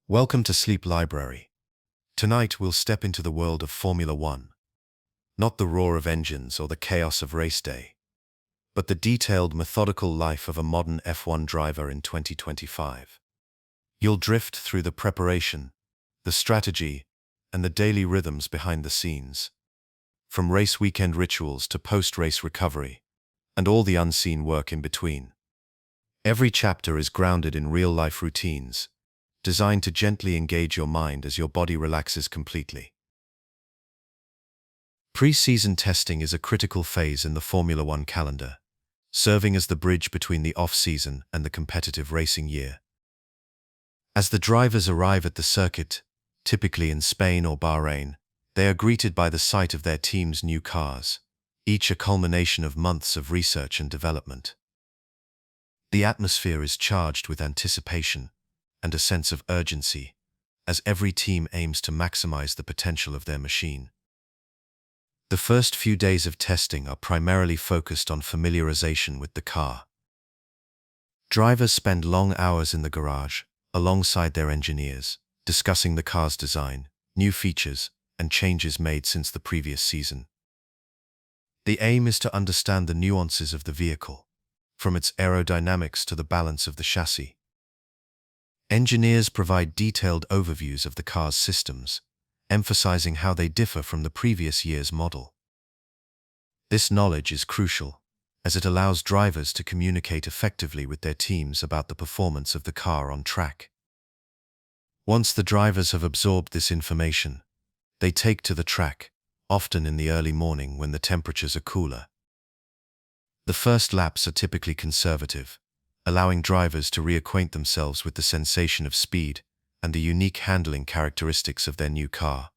Welcome to Sleep Library. Tonight we'll step into the world of Formula One. Not the roar of engines or the chaos of race day, but the detailed, methodical life of a modern F1 driver in 2025. You'll drift through the preparation, the strategy, and the daily rhythms behind the scenes. From race weekend rituals to post-race recovery, and all the unseen work in between. Every chapter is grounded in real-life routines, designed to gently engage your mind as your body relaxes completely. Pre-season testing is a critical phase in the Formula One calendar, serving as the bridge between the off-season and the competitive racing year. As the drivers arrive at the circuit, typically in Spain or Bahrain, they are greeted by the sight of their team's new cars, each a culmination of months of research and development. The atmosphere is charged with anticipation and a sense of urgency, as every team aims to maximize the potential of their machine. The first few days of testing are primarily focused on familiarization with the car. Drivers spend long hours in the garage, alongside their engineers, discussing the car's design, new features, and changes made since the previous season. The aim is to understand the nuances of the vehicle, from its aerodynamics to the balance of the chassis. Engineers provide detailed overviews of the car's systems, emphasizing how they differ from the previous year's model. This knowledge is crucial, as it allows drivers to communicate effectively with their teams about the performance of the car on track. Once the drivers have absorbed this information, they take to the track, often in the early morning when the temperatures are cooler. The first laps are typically conservative, allowing drivers to reacquaint themselves with the sensation of speed and the unique handling characteristics of their new car.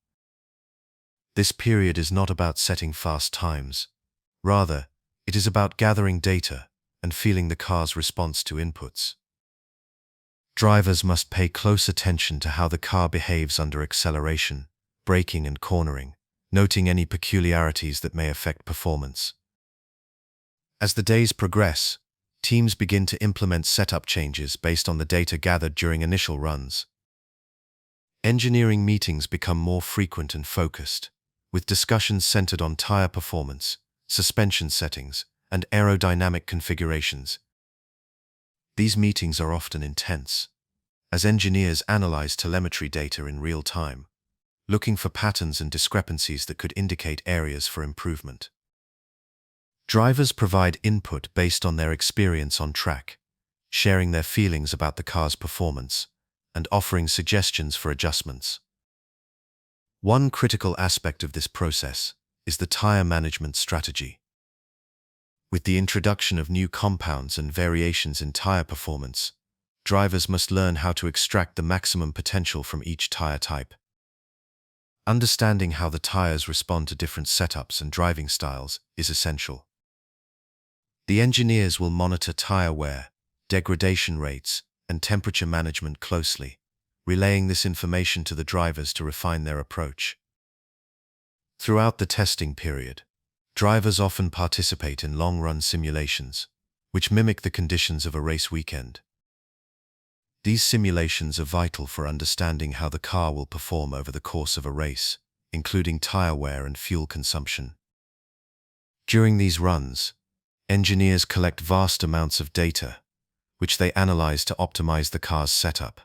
This period is not about setting fast times. Rather, it is about gathering data and feeling the car's response to inputs. Drivers must pay close attention to how the car behaves under acceleration, braking and cornering, noting any peculiarities that may affect performance. As the days progress, teams begin to implement setup changes based on the data gathered during initial runs. Engineering meetings become more frequent and focused, with discussions centered on tire performance, suspension settings, and aerodynamic configurations. These meetings are often intense, as engineers analyze telemetry data in real time, looking for patterns and discrepancies that could indicate areas for improvement. Drivers provide input based on their experience on track, sharing their feelings about the car's performance and offering suggestions for adjustments. One critical aspect of this process is the tire management strategy. With the introduction of new compounds and variations in tire performance, drivers must learn how to extract the maximum potential from each tire type. Understanding how the tires respond to different setups and driving styles is essential. The engineers will monitor tire wear, degradation rates, and temperature management closely, relaying this information to the drivers to refine their approach. Throughout the testing period, drivers often participate in long-run simulations, which mimic the conditions of a race weekend. These simulations are vital for understanding how the car will perform over the course of a race, including tire wear and fuel consumption. During these runs, engineers collect vast amounts of data, which they analyze to optimize the car's setup.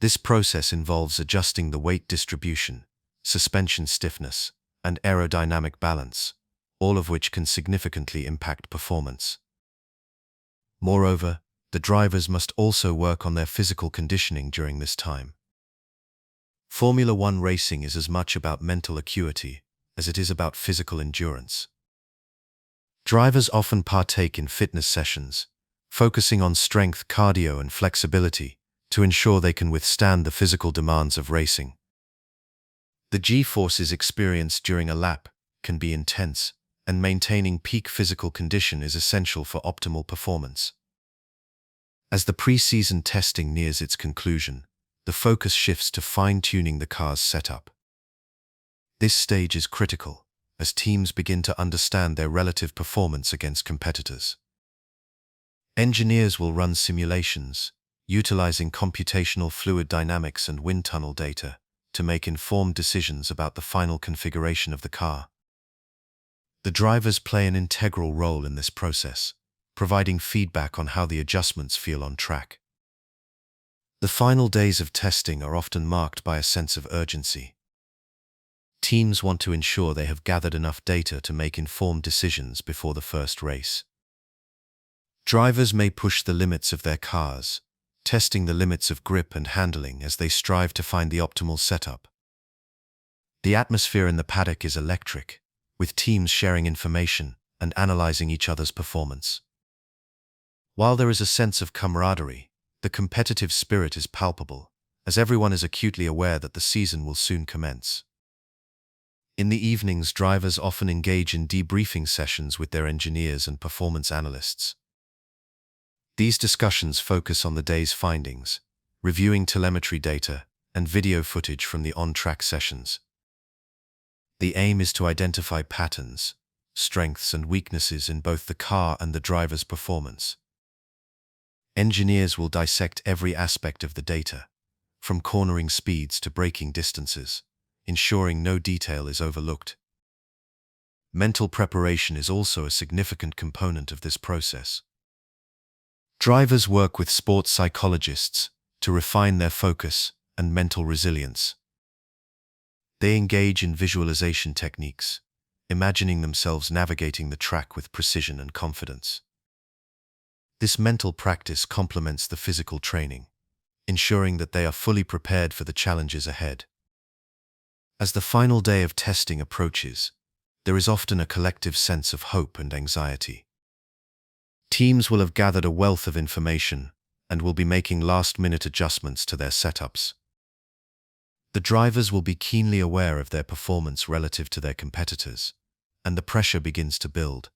This process involves adjusting the weight distribution, suspension stiffness, and aerodynamic balance, all of which can significantly impact performance. Moreover, the drivers must also work on their physical conditioning during this time. Formula One racing is as much about mental acuity as it is about physical endurance. Drivers often partake in fitness sessions, focusing on strength, cardio, and flexibility to ensure they can withstand the physical demands of racing. The G-forces experienced during a lap can be intense, and maintaining peak physical condition is essential for optimal performance. As the pre-season testing nears its conclusion, the focus shifts to fine-tuning the car's setup. This stage is critical, as teams begin to understand their relative performance against competitors. Engineers will run simulations, utilizing computational fluid dynamics and wind tunnel data to make informed decisions about the final configuration of the car. The drivers play an integral role in this process, providing feedback on how the adjustments feel on track. The final days of testing are often marked by a sense of urgency. Teams want to ensure they have gathered enough data to make informed decisions before the first race. Drivers may push the limits of their cars, testing the limits of grip and handling as they strive to find the optimal setup. The atmosphere in the paddock is electric, with teams sharing information and analyzing each other's performance. While there is a sense of camaraderie, the competitive spirit is palpable, as everyone is acutely aware that the season will soon commence. In the evenings, drivers often engage in debriefing sessions with their engineers and performance analysts. These discussions focus on the day's findings, reviewing telemetry data and video footage from the on-track sessions. The aim is to identify patterns, strengths and weaknesses in both the car and the driver's performance. Engineers will dissect every aspect of the data, from cornering speeds to braking distances, ensuring no detail is overlooked. Mental preparation is also a significant component of this process. Drivers work with sports psychologists to refine their focus and mental resilience. They engage in visualization techniques, imagining themselves navigating the track with precision and confidence. This mental practice complements the physical training, ensuring that they are fully prepared for the challenges ahead. As the final day of testing approaches, there is often a collective sense of hope and anxiety. Teams will have gathered a wealth of information and will be making last-minute adjustments to their setups. The drivers will be keenly aware of their performance relative to their competitors, and the pressure begins to build.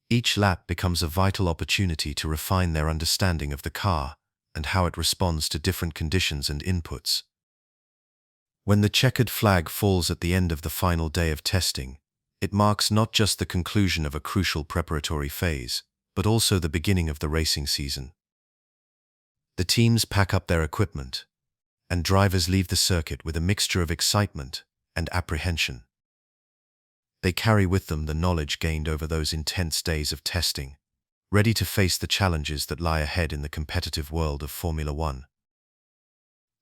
Each lap becomes a vital opportunity to refine their understanding of the car and how it responds to different conditions and inputs. When the checkered flag falls at the end of the final day of testing, it marks not just the conclusion of a crucial preparatory phase, but also the beginning of the racing season. The teams pack up their equipment, and drivers leave the circuit with a mixture of excitement and apprehension. They carry with them the knowledge gained over those intense days of testing, ready to face the challenges that lie ahead in the competitive world of Formula One.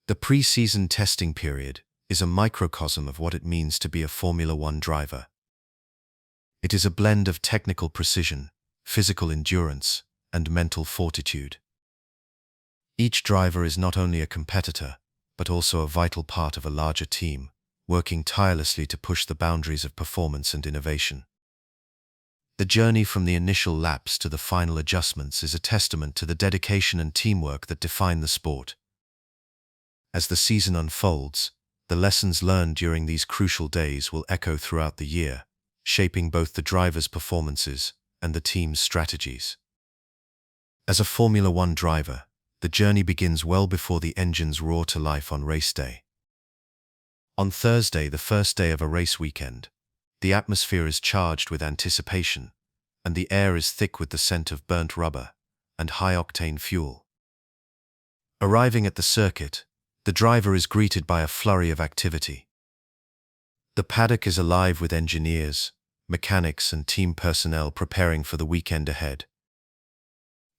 The pre-season testing period is a microcosm of what it means to be a Formula One driver. It is a blend of technical precision, physical endurance, and mental fortitude. Each driver is not only a competitor, but also a vital part of a larger team, working tirelessly to push the boundaries of performance and innovation. The journey from the initial laps to the final adjustments is a testament to the dedication and teamwork that define the sport. As the season unfolds, the lessons learned during these crucial days will echo throughout the year, shaping both the drivers' performances and the team's strategies. As a Formula One driver, the journey begins well before the engines roar to life on race day. On Thursday, the first day of a race weekend, the atmosphere is charged with anticipation, and the air is thick with the scent of burnt rubber and high-octane fuel. Arriving at the circuit, the driver is greeted by a flurry of activity. The paddock is alive with engineers, mechanics, and team personnel preparing for the weekend ahead.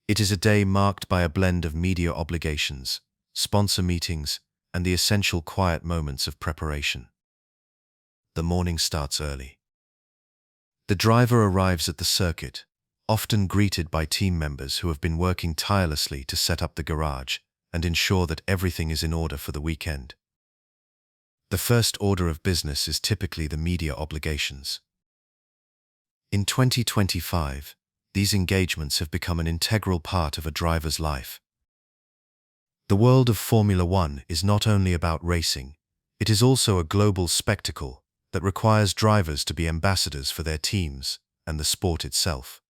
It is a day marked by a blend of media obligations, sponsor meetings, and the essential quiet moments of preparation. The morning starts early. The driver arrives at the circuit, often greeted by team members who have been working tirelessly to set up the garage and ensure that everything is in order for the weekend. The first order of business is typically the media obligations. In 2025, these engagements have become an integral part of a driver's life. The world of Formula One is not only about racing, it is also a global spectacle that requires drivers to be ambassadors for their teams and the sport itself.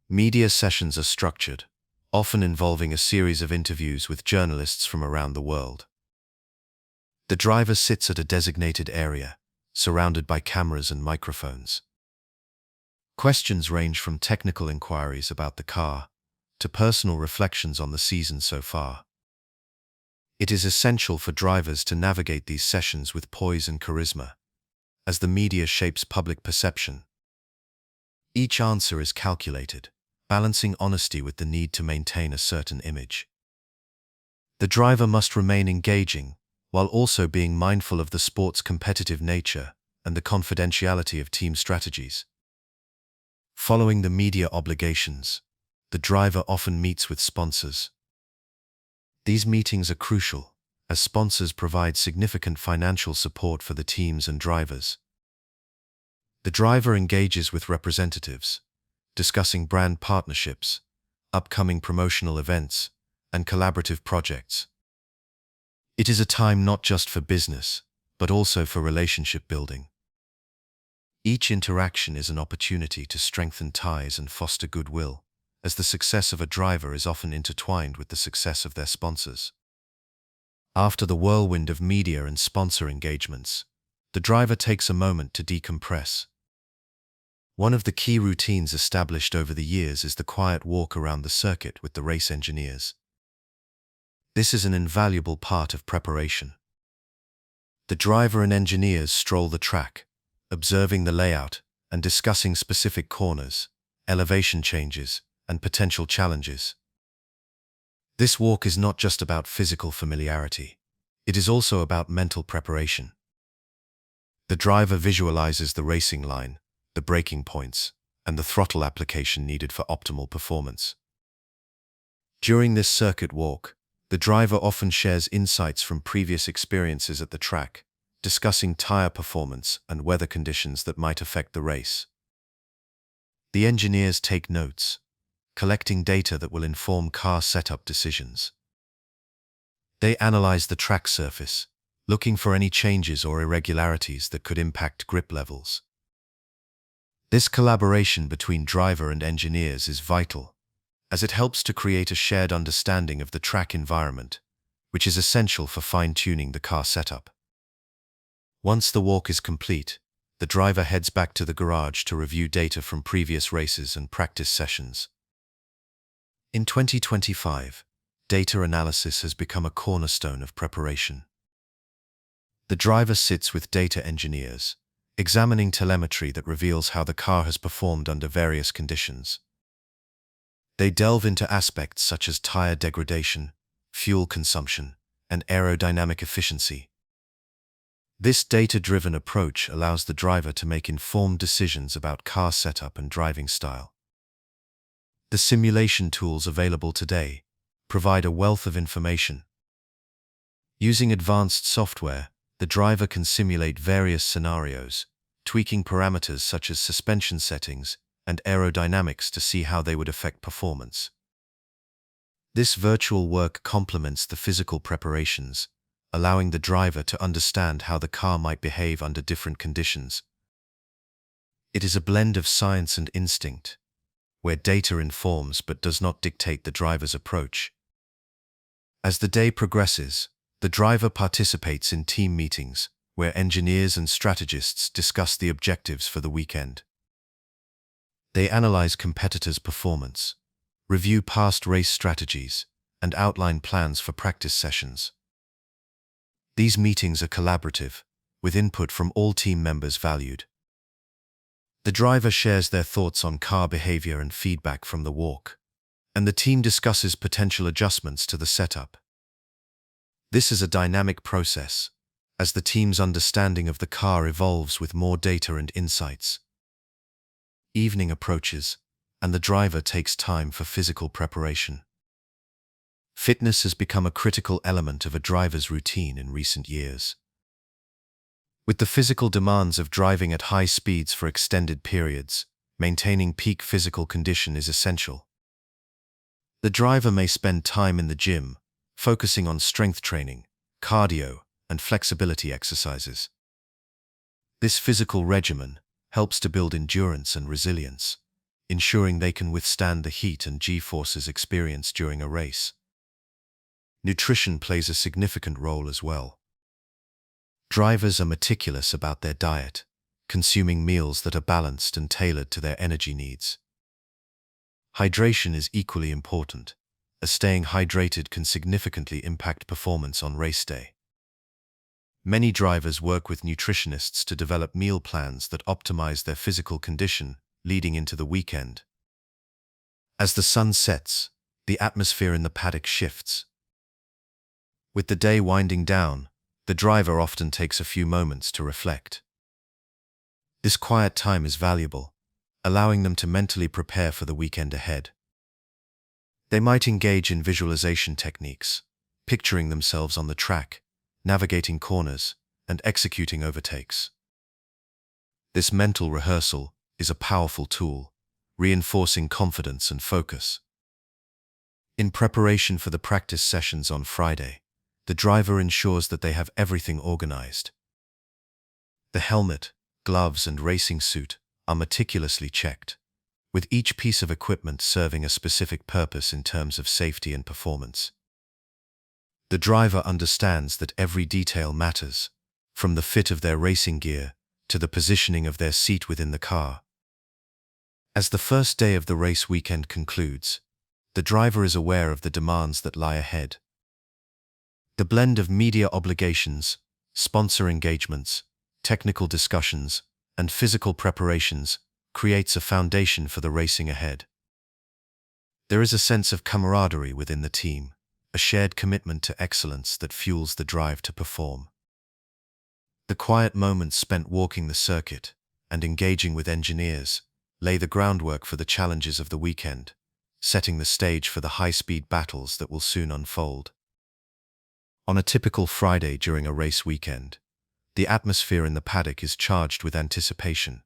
Media sessions are structured, often involving a series of interviews with journalists from around the world. The driver sits at a designated area, surrounded by cameras and microphones. Questions range from technical inquiries about the car to personal reflections on the season so far. It is essential for drivers to navigate these sessions with poise and charisma, as the media shapes public perception. Each answer is calculated, balancing honesty with the need to maintain a certain image. The driver must remain engaging, while also being mindful of the sport's competitive nature and the confidentiality of team strategies. Following the media obligations, the driver often meets with sponsors. These meetings are crucial, as sponsors provide significant financial support for the teams and drivers. The driver engages with representatives, discussing brand partnerships, upcoming promotional events, and collaborative projects. It is a time not just for business, but also for relationship building. Each interaction is an opportunity to strengthen ties and foster goodwill, as the success of a driver is often intertwined with the success of their sponsors. After the whirlwind of media and sponsor engagements, the driver takes a moment to decompress. One of the key routines established over the years is the quiet walk around the circuit with the race engineers. This is an invaluable part of preparation. The driver and engineers stroll the track, observing the layout and discussing specific corners, elevation changes, and potential challenges. This walk is not just about physical familiarity, it is also about mental preparation. The driver visualizes the racing line, the braking points, and the throttle application needed for optimal performance. During this circuit walk, the driver often shares insights from previous experiences at the track, discussing tire performance and weather conditions that might affect the race. The engineers take notes, collecting data that will inform car setup decisions. They analyze the track surface, looking for any changes or irregularities that could impact grip levels. This collaboration between driver and engineers is vital, as it helps to create a shared understanding of the track environment, which is essential for fine-tuning the car setup. Once the walk is complete, the driver heads back to the garage to review data from previous races and practice sessions. In 2025, data analysis has become a cornerstone of preparation. The driver sits with data engineers, examining telemetry that reveals how the car has performed under various conditions. They delve into aspects such as tire degradation, fuel consumption, and aerodynamic efficiency. This data-driven approach allows the driver to make informed decisions about car setup and driving style. The simulation tools available today provide a wealth of information. Using advanced software, the driver can simulate various scenarios, tweaking parameters such as suspension settings and aerodynamics to see how they would affect performance. This virtual work complements the physical preparations, allowing the driver to understand how the car might behave under different conditions. It is a blend of science and instinct, where data informs but does not dictate the driver's approach. As the day progresses, the driver participates in team meetings, where engineers and strategists discuss the objectives for the weekend. They analyze competitors' performance, review past race strategies, and outline plans for practice sessions. These meetings are collaborative, with input from all team members valued. The driver shares their thoughts on car behavior and feedback from the walk, and the team discusses potential adjustments to the setup. This is a dynamic process, as the team's understanding of the car evolves with more data and insights. Evening approaches, and the driver takes time for physical preparation. Fitness has become a critical element of a driver's routine in recent years. With the physical demands of driving at high speeds for extended periods, maintaining peak physical condition is essential. The driver may spend time in the gym, focusing on strength training, cardio, and flexibility exercises. This physical regimen helps to build endurance and resilience, ensuring they can withstand the heat and G-forces experienced during a race. Nutrition plays a significant role as well. Drivers are meticulous about their diet, consuming meals that are balanced and tailored to their energy needs. Hydration is equally important, as staying hydrated can significantly impact performance on race day. Many drivers work with nutritionists to develop meal plans that optimize their physical condition leading into the weekend. As the sun sets, the atmosphere in the paddock shifts. With the day winding down, the driver often takes a few moments to reflect. This quiet time is valuable, allowing them to mentally prepare for the weekend ahead. They might engage in visualization techniques, picturing themselves on the track, navigating corners, and executing overtakes. This mental rehearsal is a powerful tool, reinforcing confidence and focus. In preparation for the practice sessions on Friday, the driver ensures that they have everything organized. The helmet, gloves, and racing suit are meticulously checked, with each piece of equipment serving a specific purpose in terms of safety and performance. The driver understands that every detail matters, from the fit of their racing gear to the positioning of their seat within the car. As the first day of the race weekend concludes, the driver is aware of the demands that lie ahead. The blend of media obligations, sponsor engagements, technical discussions, and physical preparations creates a foundation for the racing ahead. There is a sense of camaraderie within the team, a shared commitment to excellence that fuels the drive to perform. The quiet moments spent walking the circuit and engaging with engineers lay the groundwork for the challenges of the weekend, setting the stage for the high-speed battles that will soon unfold. On a typical Friday during a race weekend, the atmosphere in the paddock is charged with anticipation.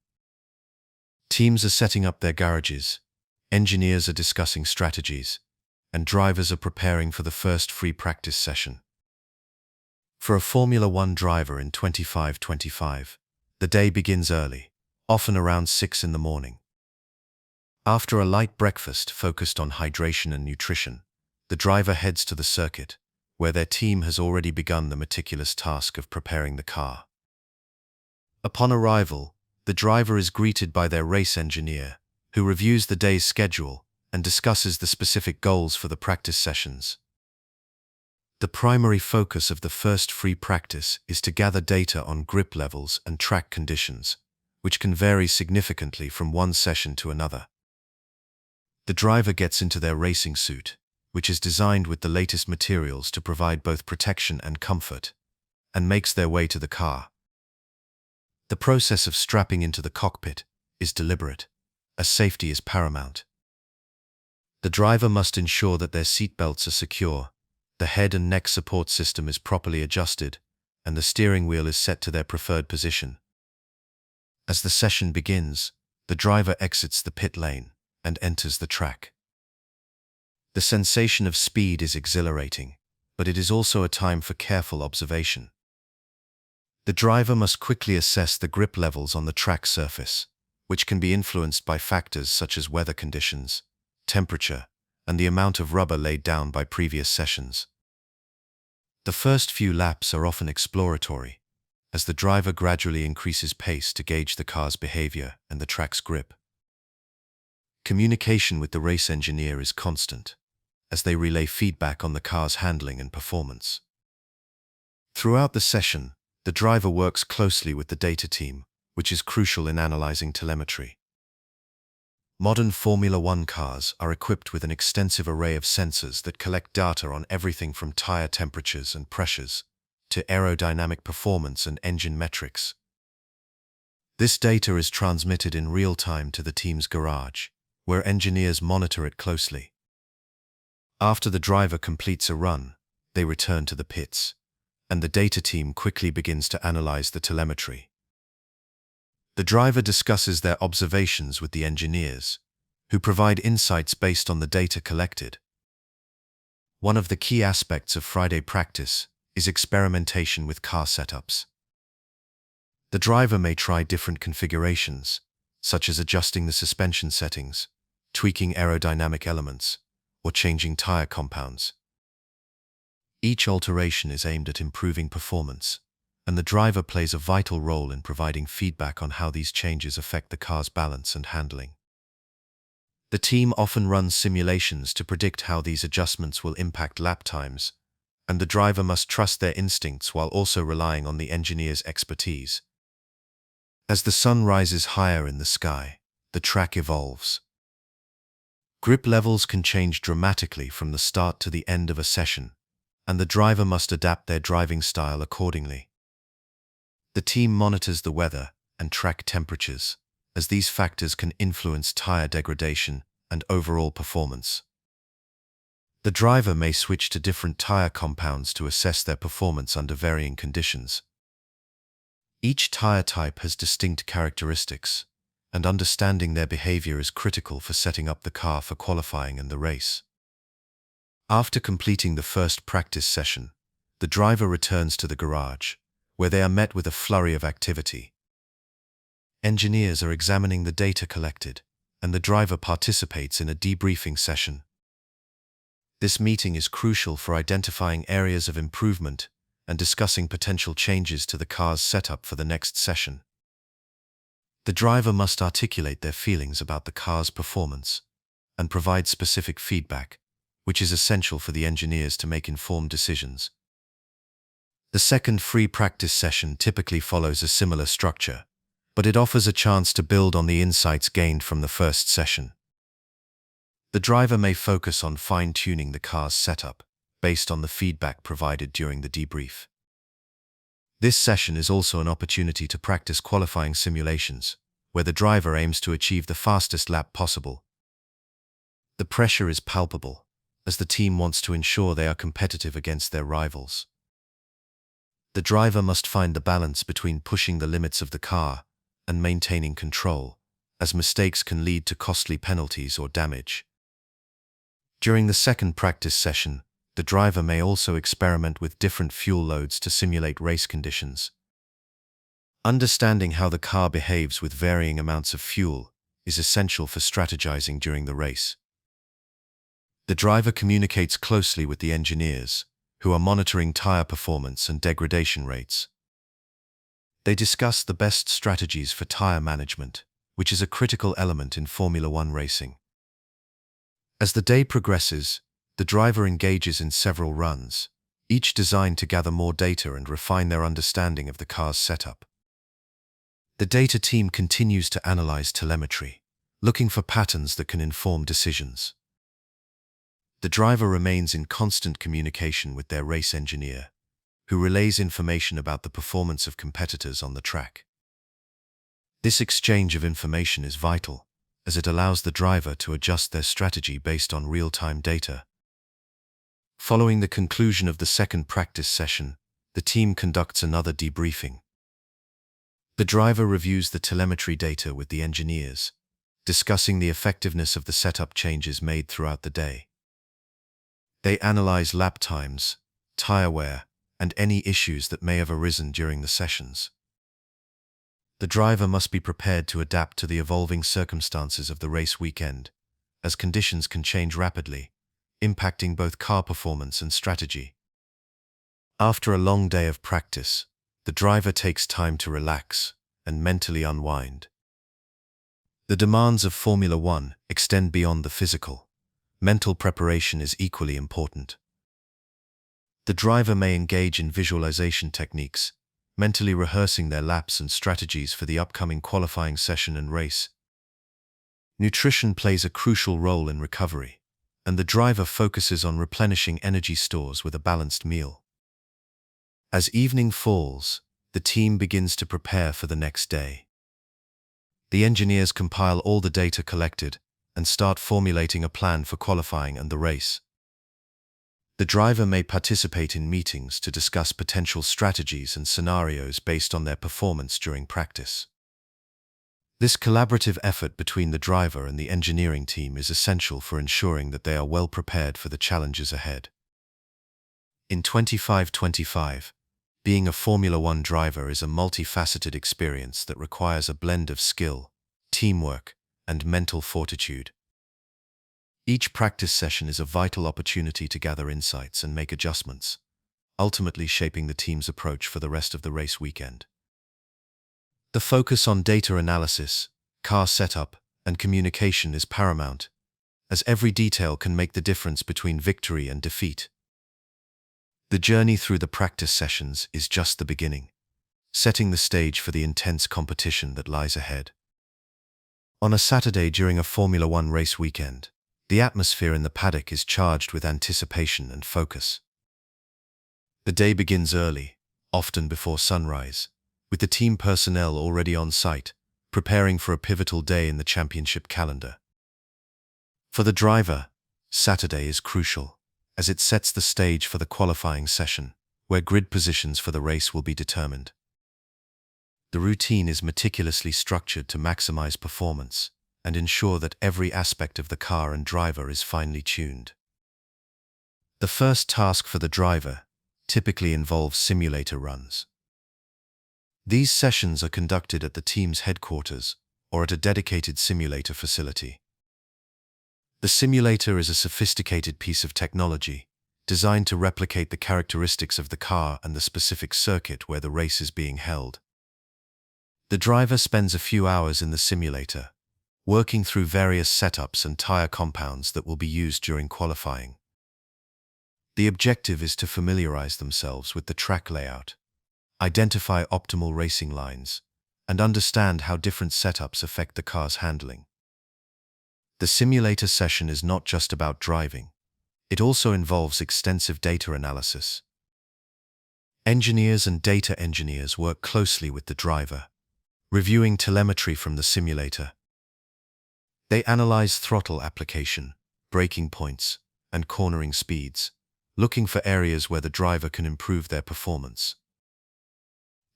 Teams are setting up their garages, engineers are discussing strategies, and drivers are preparing for the first free practice session. For a Formula One driver in 25-25, the day begins early, often around 6 in the morning. After a light breakfast focused on hydration and nutrition, the driver heads to the circuit, where their team has already begun the meticulous task of preparing the car. Upon arrival, the driver is greeted by their race engineer, who reviews the day's schedule and discusses the specific goals for the practice sessions. The primary focus of the first free practice is to gather data on grip levels and track conditions, which can vary significantly from one session to another. The driver gets into their racing suit, which is designed with the latest materials to provide both protection and comfort, and makes their way to the car. The process of strapping into the cockpit is deliberate, as safety is paramount. The driver must ensure that their seat belts are secure, the head and neck support system is properly adjusted, and the steering wheel is set to their preferred position. As the session begins, the driver exits the pit lane and enters the track. The sensation of speed is exhilarating, but it is also a time for careful observation. The driver must quickly assess the grip levels on the track surface, which can be influenced by factors such as weather conditions, temperature, and the amount of rubber laid down by previous sessions. The first few laps are often exploratory, as the driver gradually increases pace to gauge the car's behavior and the track's grip. Communication with the race engineer is constant, as they relay feedback on the car's handling and performance. Throughout the session, the driver works closely with the data team, which is crucial in analyzing telemetry. Modern Formula One cars are equipped with an extensive array of sensors that collect data on everything from tire temperatures and pressures to aerodynamic performance and engine metrics. This data is transmitted in real time to the team's garage, where engineers monitor it closely. After the driver completes a run, they return to the pits, and the data team quickly begins to analyze the telemetry. The driver discusses their observations with the engineers, who provide insights based on the data collected. One of the key aspects of Friday practice is experimentation with car setups. The driver may try different configurations, such as adjusting the suspension settings, tweaking aerodynamic elements, or changing tire compounds. Each alteration is aimed at improving performance, and the driver plays a vital role in providing feedback on how these changes affect the car's balance and handling. The team often runs simulations to predict how these adjustments will impact lap times, and the driver must trust their instincts while also relying on the engineer's expertise. As the sun rises higher in the sky, the track evolves. Grip levels can change dramatically from the start to the end of a session, and the driver must adapt their driving style accordingly. The team monitors the weather and track temperatures, as these factors can influence tire degradation and overall performance. The driver may switch to different tire compounds to assess their performance under varying conditions. Each tire type has distinct characteristics, and understanding their behavior is critical for setting up the car for qualifying and the race. After completing the first practice session, the driver returns to the garage, where they are met with a flurry of activity. Engineers are examining the data collected, and the driver participates in a debriefing session. This meeting is crucial for identifying areas of improvement and discussing potential changes to the car's setup for the next session. The driver must articulate their feelings about the car's performance and provide specific feedback, which is essential for the engineers to make informed decisions. The second free practice session typically follows a similar structure, but it offers a chance to build on the insights gained from the first session. The driver may focus on fine-tuning the car's setup based on the feedback provided during the debrief. This session is also an opportunity to practice qualifying simulations, where the driver aims to achieve the fastest lap possible. The pressure is palpable, as the team wants to ensure they are competitive against their rivals. The driver must find the balance between pushing the limits of the car and maintaining control, as mistakes can lead to costly penalties or damage. During the second practice session, the driver may also experiment with different fuel loads to simulate race conditions. Understanding how the car behaves with varying amounts of fuel is essential for strategizing during the race. The driver communicates closely with the engineers, who are monitoring tire performance and degradation rates. They discuss the best strategies for tire management, which is a critical element in Formula One racing. As the day progresses, the driver engages in several runs, each designed to gather more data and refine their understanding of the car's setup. The data team continues to analyze telemetry, looking for patterns that can inform decisions. The driver remains in constant communication with their race engineer, who relays information about the performance of competitors on the track. This exchange of information is vital, as it allows the driver to adjust their strategy based on real-time data. Following the conclusion of the second practice session, the team conducts another debriefing. The driver reviews the telemetry data with the engineers, discussing the effectiveness of the setup changes made throughout the day. They analyze lap times, tire wear, and any issues that may have arisen during the sessions. The driver must be prepared to adapt to the evolving circumstances of the race weekend, as conditions can change rapidly, impacting both car performance and strategy. After a long day of practice, the driver takes time to relax and mentally unwind. The demands of Formula One extend beyond the physical. Mental preparation is equally important. The driver may engage in visualization techniques, mentally rehearsing their laps and strategies for the upcoming qualifying session and race. Nutrition plays a crucial role in recovery, and the driver focuses on replenishing energy stores with a balanced meal. As evening falls, the team begins to prepare for the next day. The engineers compile all the data collected and start formulating a plan for qualifying and the race. The driver may participate in meetings to discuss potential strategies and scenarios based on their performance during practice. This collaborative effort between the driver and the engineering team is essential for ensuring that they are well prepared for the challenges ahead. In 25-25, being a Formula One driver is a multifaceted experience that requires a blend of skill, teamwork, and mental fortitude. Each practice session is a vital opportunity to gather insights and make adjustments, ultimately shaping the team's approach for the rest of the race weekend. The focus on data analysis, car setup, and communication is paramount as every detail can make the difference between victory and defeat. The journey through the practice sessions is just the beginning, setting the stage for the intense competition that lies ahead. On a Saturday during a Formula One race weekend, the atmosphere in the paddock is charged with anticipation and focus. The day begins early, often before sunrise, with the team personnel already on site, preparing for a pivotal day in the championship calendar. For the driver, Saturday is crucial, as it sets the stage for the qualifying session, where grid positions for the race will be determined. The routine is meticulously structured to maximize performance and ensure that every aspect of the car and driver is finely tuned. The first task for the driver typically involves simulator runs. These sessions are conducted at the team's headquarters or at a dedicated simulator facility. The simulator is a sophisticated piece of technology designed to replicate the characteristics of the car and the specific circuit where the race is being held. The driver spends a few hours in the simulator, working through various setups and tire compounds that will be used during qualifying. The objective is to familiarize themselves with the track layout, identify optimal racing lines, and understand how different setups affect the car's handling. The simulator session is not just about driving. It also involves extensive data analysis. Engineers and data engineers work closely with the driver, reviewing telemetry from the simulator. They analyze throttle application, braking points, and cornering speeds, looking for areas where the driver can improve their performance.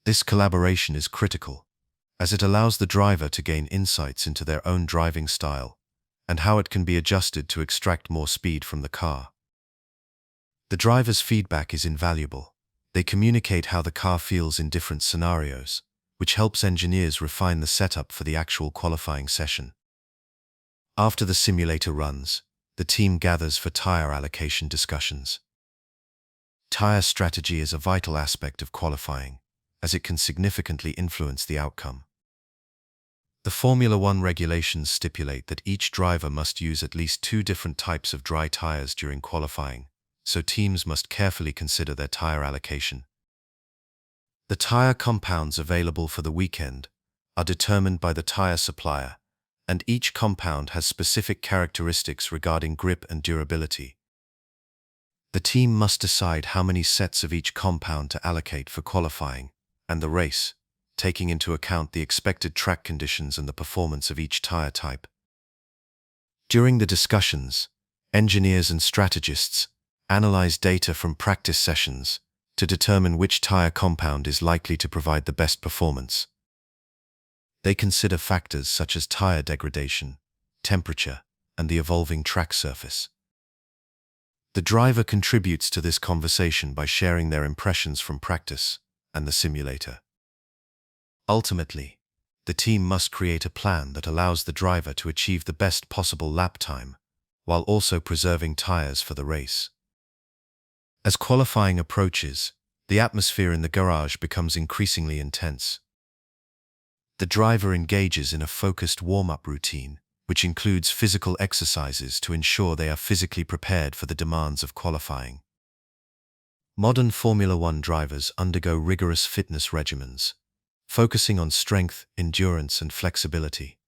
This collaboration is critical, as it allows the driver to gain insights into their own driving style and how it can be adjusted to extract more speed from the car. The driver's feedback is invaluable. They communicate how the car feels in different scenarios, which helps engineers refine the setup for the actual qualifying session. After the simulator runs, the team gathers for tire allocation discussions. Tire strategy is a vital aspect of qualifying, as it can significantly influence the outcome. The Formula One regulations stipulate that each driver must use at least 2 different types of dry tires during qualifying, so teams must carefully consider their tire allocation. The tire compounds available for the weekend are determined by the tire supplier, and each compound has specific characteristics regarding grip and durability. The team must decide how many sets of each compound to allocate for qualifying and the race, taking into account the expected track conditions and the performance of each tire type. During the discussions, engineers and strategists analyze data from practice sessions to determine which tire compound is likely to provide the best performance. They consider factors such as tire degradation, temperature, and the evolving track surface. The driver contributes to this conversation by sharing their impressions from practice and the simulator. Ultimately, the team must create a plan that allows the driver to achieve the best possible lap time, while also preserving tires for the race. As qualifying approaches, the atmosphere in the garage becomes increasingly intense. The driver engages in a focused warm-up routine, which includes physical exercises to ensure they are physically prepared for the demands of qualifying. Modern Formula One drivers undergo rigorous fitness regimens, focusing on strength, endurance, and flexibility.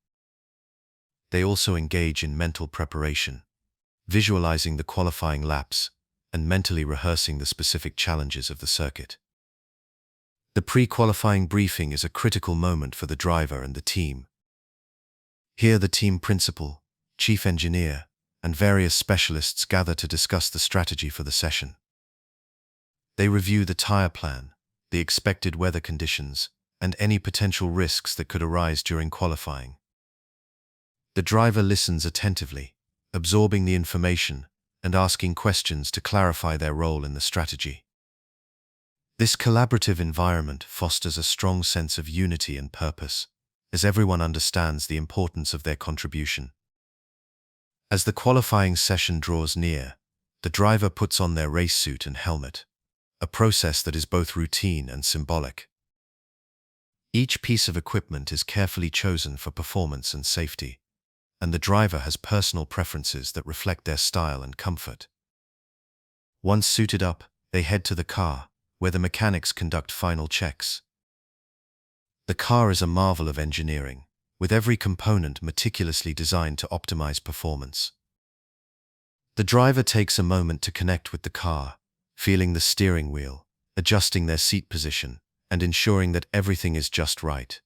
They also engage in mental preparation, visualizing the qualifying laps and mentally rehearsing the specific challenges of the circuit. The pre-qualifying briefing is a critical moment for the driver and the team. Here the team principal, chief engineer, and various specialists gather to discuss the strategy for the session. They review the tire plan, the expected weather conditions, and any potential risks that could arise during qualifying. The driver listens attentively, absorbing the information and asking questions to clarify their role in the strategy. This collaborative environment fosters a strong sense of unity and purpose, as everyone understands the importance of their contribution. As the qualifying session draws near, the driver puts on their race suit and helmet, a process that is both routine and symbolic. Each piece of equipment is carefully chosen for performance and safety, and the driver has personal preferences that reflect their style and comfort. Once suited up, they head to the car, where the mechanics conduct final checks. The car is a marvel of engineering, with every component meticulously designed to optimize performance. The driver takes a moment to connect with the car, feeling the steering wheel, adjusting their seat position, and ensuring that everything is just right.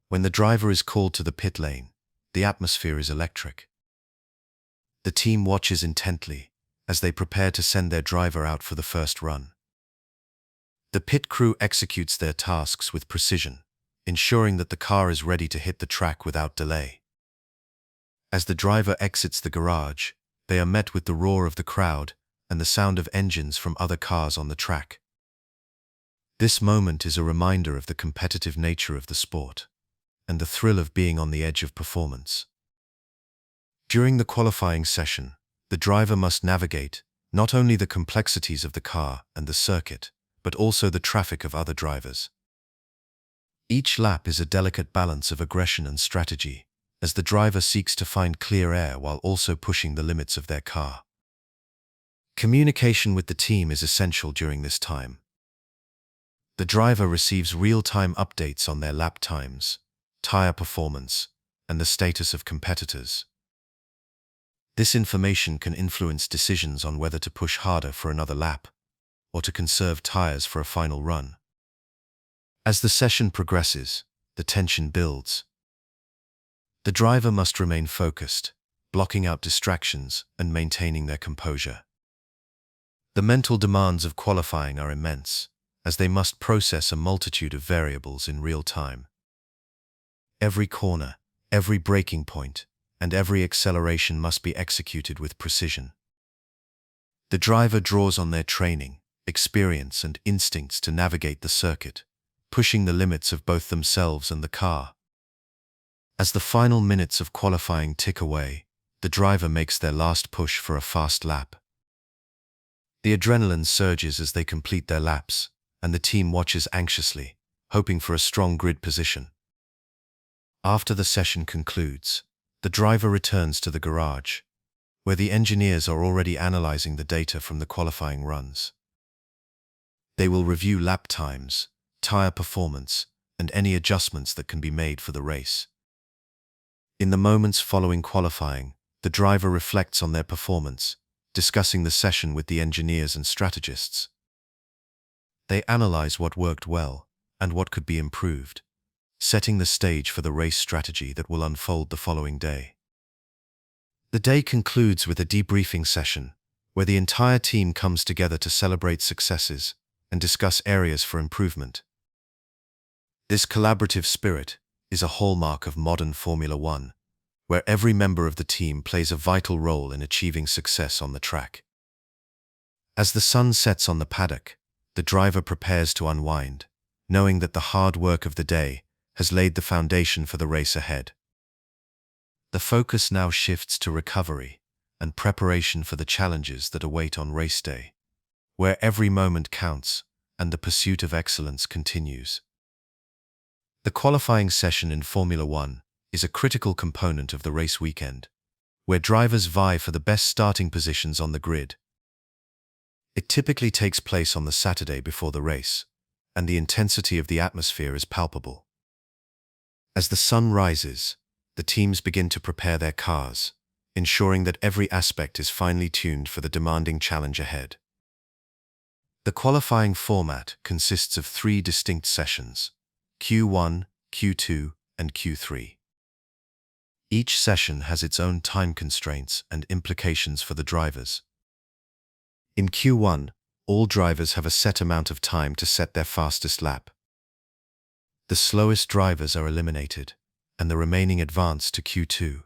When the driver is called to the pit lane, the atmosphere is electric. The team watches intently as they prepare to send their driver out for the first run. The pit crew executes their tasks with precision, ensuring that the car is ready to hit the track without delay. As the driver exits the garage, they are met with the roar of the crowd and the sound of engines from other cars on the track. This moment is a reminder of the competitive nature of the sport and the thrill of being on the edge of performance. During the qualifying session, the driver must navigate not only the complexities of the car and the circuit, but also the traffic of other drivers. Each lap is a delicate balance of aggression and strategy, as the driver seeks to find clear air while also pushing the limits of their car. Communication with the team is essential during this time. The driver receives real-time updates on their lap times, tire performance, and the status of competitors. This information can influence decisions on whether to push harder for another lap or to conserve tires for a final run. As the session progresses, the tension builds. The driver must remain focused, blocking out distractions and maintaining their composure. The mental demands of qualifying are immense, as they must process a multitude of variables in real time. Every corner, every braking point, and every acceleration must be executed with precision. The driver draws on their training, experience, and instincts to navigate the circuit, pushing the limits of both themselves and the car. As the final minutes of qualifying tick away, the driver makes their last push for a fast lap. The adrenaline surges as they complete their laps, and the team watches anxiously, hoping for a strong grid position. After the session concludes, the driver returns to the garage, where the engineers are already analyzing the data from the qualifying runs. They will review lap times, tire performance, and any adjustments that can be made for the race. In the moments following qualifying, the driver reflects on their performance, discussing the session with the engineers and strategists. They analyze what worked well and what could be improved, setting the stage for the race strategy that will unfold the following day. The day concludes with a debriefing session, where the entire team comes together to celebrate successes and discuss areas for improvement. This collaborative spirit is a hallmark of modern Formula One, where every member of the team plays a vital role in achieving success on the track. As the sun sets on the paddock, the driver prepares to unwind, knowing that the hard work of the day has laid the foundation for the race ahead. The focus now shifts to recovery and preparation for the challenges that await on race day, where every moment counts and the pursuit of excellence continues. The qualifying session in Formula One is a critical component of the race weekend, where drivers vie for the best starting positions on the grid. It typically takes place on the Saturday before the race, and the intensity of the atmosphere is palpable. As the sun rises, the teams begin to prepare their cars, ensuring that every aspect is finely tuned for the demanding challenge ahead. The qualifying format consists of 3 distinct sessions: Q1, Q2, and Q3. Each session has its own time constraints and implications for the drivers. In Q1, all drivers have a set amount of time to set their fastest lap. The slowest drivers are eliminated, and the remaining advance to Q2.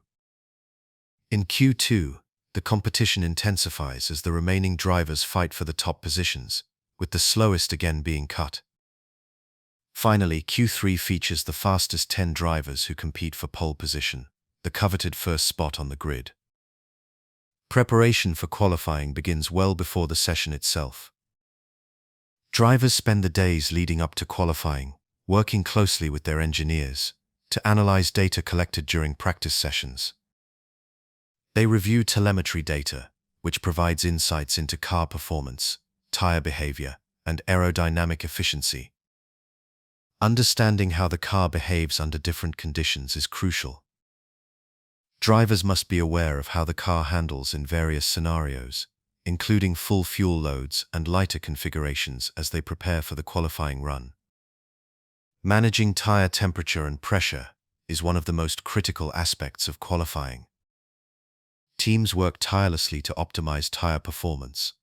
In Q2, the competition intensifies as the remaining drivers fight for the top positions, with the slowest again being cut. Finally, Q3 features the fastest 10 drivers who compete for pole position, the coveted first spot on the grid. Preparation for qualifying begins well before the session itself. Drivers spend the days leading up to qualifying, working closely with their engineers to analyze data collected during practice sessions. They review telemetry data, which provides insights into car performance, tire behavior, and aerodynamic efficiency. Understanding how the car behaves under different conditions is crucial. Drivers must be aware of how the car handles in various scenarios, including full fuel loads and lighter configurations as they prepare for the qualifying run. Managing tire temperature and pressure is one of the most critical aspects of qualifying. Teams work tirelessly to optimize tire performance,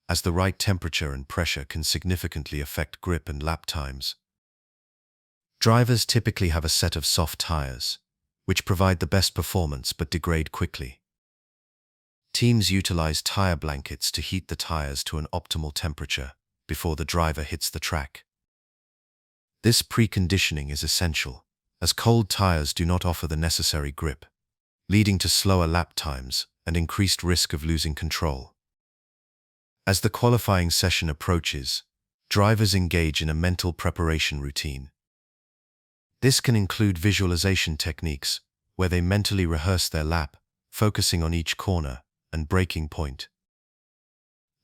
as the right temperature and pressure can significantly affect grip and lap times. Drivers typically have a set of soft tires, which provide the best performance but degrade quickly. Teams utilize tire blankets to heat the tires to an optimal temperature before the driver hits the track. This preconditioning is essential, as cold tires do not offer the necessary grip, leading to slower lap times and increased risk of losing control. As the qualifying session approaches, drivers engage in a mental preparation routine. This can include visualization techniques, where they mentally rehearse their lap, focusing on each corner and braking point.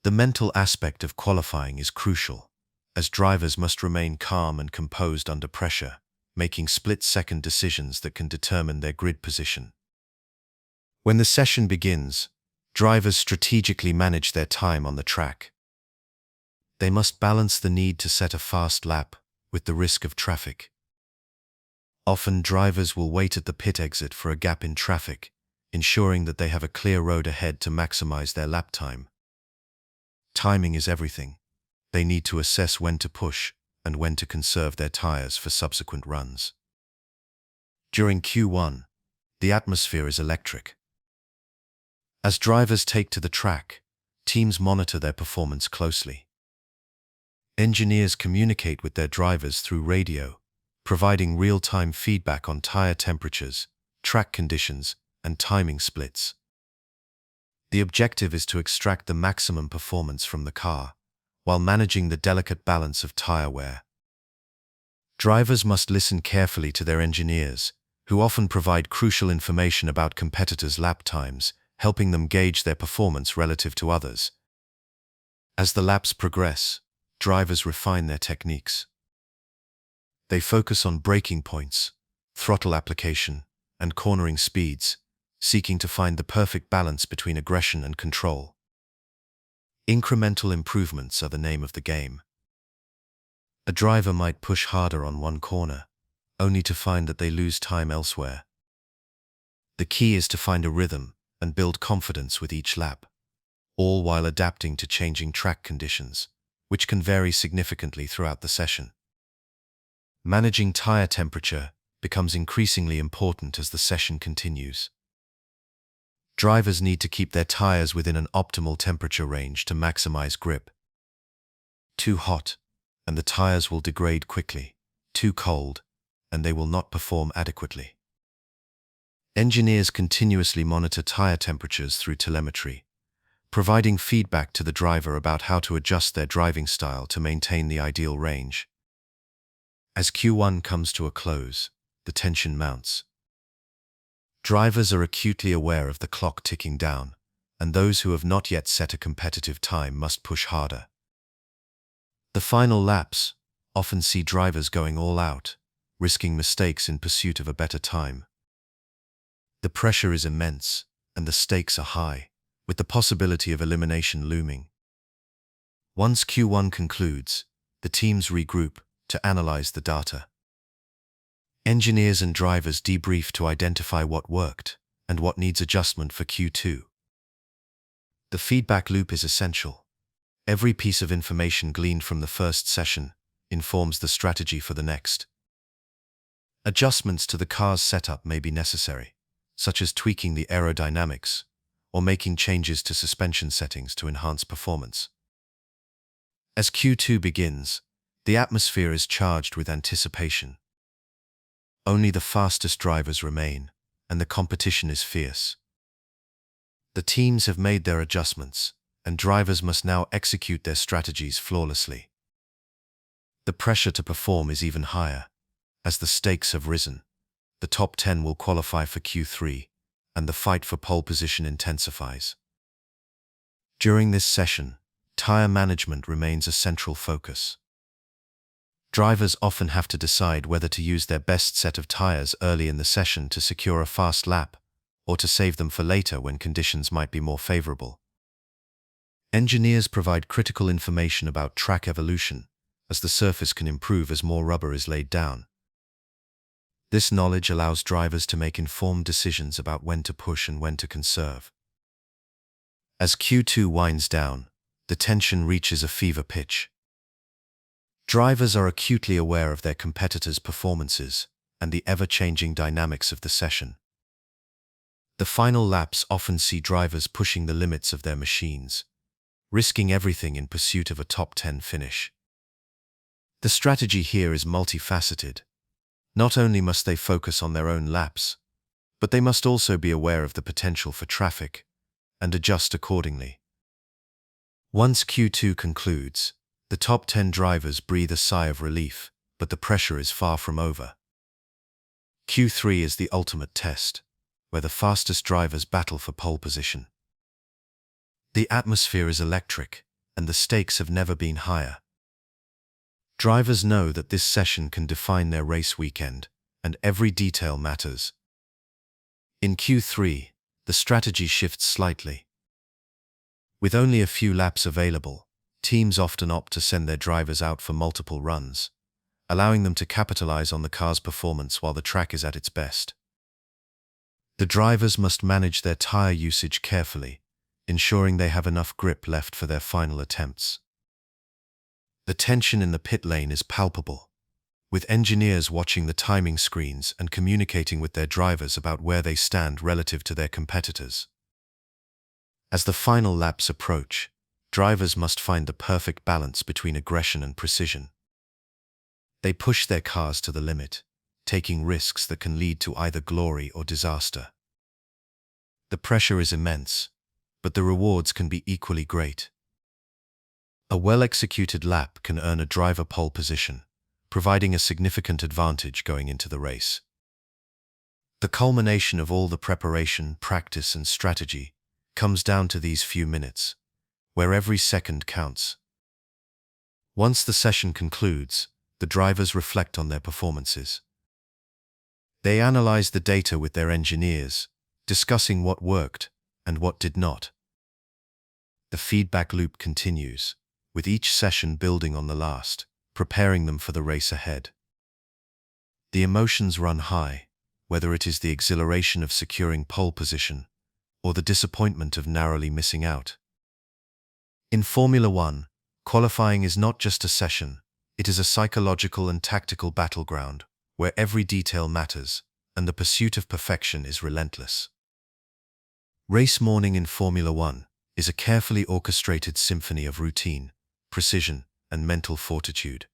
The mental aspect of qualifying is crucial, as drivers must remain calm and composed under pressure, making split-second decisions that can determine their grid position. When the session begins, drivers strategically manage their time on the track. They must balance the need to set a fast lap with the risk of traffic. Often drivers will wait at the pit exit for a gap in traffic, ensuring that they have a clear road ahead to maximize their lap time. Timing is everything. They need to assess when to push and when to conserve their tires for subsequent runs. During Q1, the atmosphere is electric. As drivers take to the track, teams monitor their performance closely. Engineers communicate with their drivers through radio, providing real-time feedback on tire temperatures, track conditions, and timing splits. The objective is to extract the maximum performance from the car, while managing the delicate balance of tire wear. Drivers must listen carefully to their engineers, who often provide crucial information about competitors' lap times, helping them gauge their performance relative to others. As the laps progress, drivers refine their techniques. They focus on braking points, throttle application, and cornering speeds, seeking to find the perfect balance between aggression and control. Incremental improvements are the name of the game. A driver might push harder on one corner, only to find that they lose time elsewhere. The key is to find a rhythm and build confidence with each lap, all while adapting to changing track conditions, which can vary significantly throughout the session. Managing tire temperature becomes increasingly important as the session continues. Drivers need to keep their tires within an optimal temperature range to maximize grip. Too hot, and the tires will degrade quickly. Too cold, and they will not perform adequately. Engineers continuously monitor tire temperatures through telemetry, providing feedback to the driver about how to adjust their driving style to maintain the ideal range. As Q1 comes to a close, the tension mounts. Drivers are acutely aware of the clock ticking down, and those who have not yet set a competitive time must push harder. The final laps often see drivers going all out, risking mistakes in pursuit of a better time. The pressure is immense, and the stakes are high, with the possibility of elimination looming. Once Q1 concludes, the teams regroup to analyze the data. Engineers and drivers debrief to identify what worked and what needs adjustment for Q2. The feedback loop is essential. Every piece of information gleaned from the first session informs the strategy for the next. Adjustments to the car's setup may be necessary, such as tweaking the aerodynamics or making changes to suspension settings to enhance performance. As Q2 begins, the atmosphere is charged with anticipation. Only the fastest drivers remain, and the competition is fierce. The teams have made their adjustments, and drivers must now execute their strategies flawlessly. The pressure to perform is even higher, as the stakes have risen. the top 10 will qualify for Q3, and the fight for pole position intensifies. During this session, tire management remains a central focus. Drivers often have to decide whether to use their best set of tires early in the session to secure a fast lap, or to save them for later when conditions might be more favorable. Engineers provide critical information about track evolution, as the surface can improve as more rubber is laid down. This knowledge allows drivers to make informed decisions about when to push and when to conserve. As Q2 winds down, the tension reaches a fever pitch. Drivers are acutely aware of their competitors' performances and the ever-changing dynamics of the session. The final laps often see drivers pushing the limits of their machines, risking everything in pursuit of a top 10 finish. The strategy here is multifaceted. Not only must they focus on their own laps, but they must also be aware of the potential for traffic and adjust accordingly. Once Q2 concludes, the top 10 drivers breathe a sigh of relief, but the pressure is far from over. Q3 is the ultimate test, where the fastest drivers battle for pole position. The atmosphere is electric, and the stakes have never been higher. Drivers know that this session can define their race weekend, and every detail matters. In Q3, the strategy shifts slightly. With only a few laps available, teams often opt to send their drivers out for multiple runs, allowing them to capitalize on the car's performance while the track is at its best. The drivers must manage their tire usage carefully, ensuring they have enough grip left for their final attempts. The tension in the pit lane is palpable, with engineers watching the timing screens and communicating with their drivers about where they stand relative to their competitors. As the final laps approach, drivers must find the perfect balance between aggression and precision. They push their cars to the limit, taking risks that can lead to either glory or disaster. The pressure is immense, but the rewards can be equally great. A well-executed lap can earn a driver pole position, providing a significant advantage going into the race. The culmination of all the preparation, practice, and strategy comes down to these few minutes, where every second counts. Once the session concludes, the drivers reflect on their performances. They analyze the data with their engineers, discussing what worked and what did not. The feedback loop continues, with each session building on the last, preparing them for the race ahead. The emotions run high, whether it is the exhilaration of securing pole position or the disappointment of narrowly missing out. In Formula One, qualifying is not just a session, it is a psychological and tactical battleground where every detail matters and the pursuit of perfection is relentless. Race morning in Formula One is a carefully orchestrated symphony of routine, precision, and mental fortitude.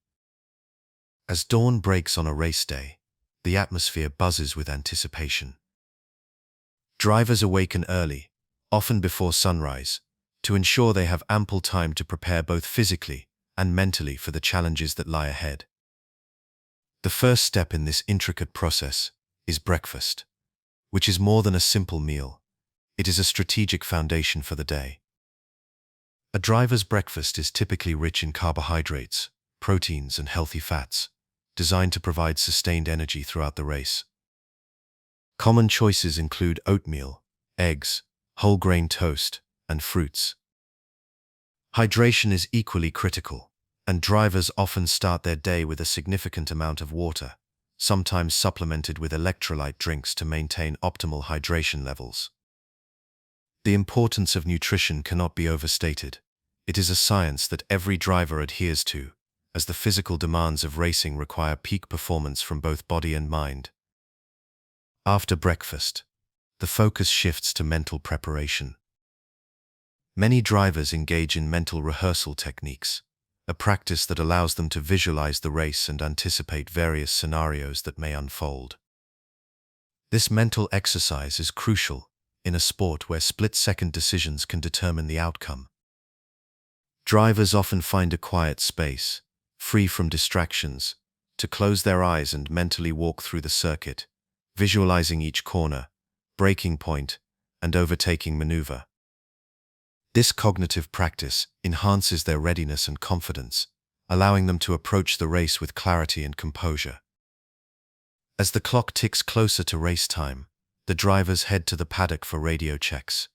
As dawn breaks on a race day, the atmosphere buzzes with anticipation. Drivers awaken early, often before sunrise, to ensure they have ample time to prepare both physically and mentally for the challenges that lie ahead. The first step in this intricate process is breakfast, which is more than a simple meal. It is a strategic foundation for the day. A driver's breakfast is typically rich in carbohydrates, proteins, and healthy fats, designed to provide sustained energy throughout the race. Common choices include oatmeal, eggs, whole grain toast, and fruits. Hydration is equally critical, and drivers often start their day with a significant amount of water, sometimes supplemented with electrolyte drinks to maintain optimal hydration levels. The importance of nutrition cannot be overstated. It is a science that every driver adheres to, as the physical demands of racing require peak performance from both body and mind. After breakfast, the focus shifts to mental preparation. Many drivers engage in mental rehearsal techniques, a practice that allows them to visualize the race and anticipate various scenarios that may unfold. This mental exercise is crucial in a sport where split-second decisions can determine the outcome. Drivers often find a quiet space, free from distractions, to close their eyes and mentally walk through the circuit, visualizing each corner, braking point, and overtaking maneuver. This cognitive practice enhances their readiness and confidence, allowing them to approach the race with clarity and composure. As the clock ticks closer to race time, the drivers head to the paddock for radio checks.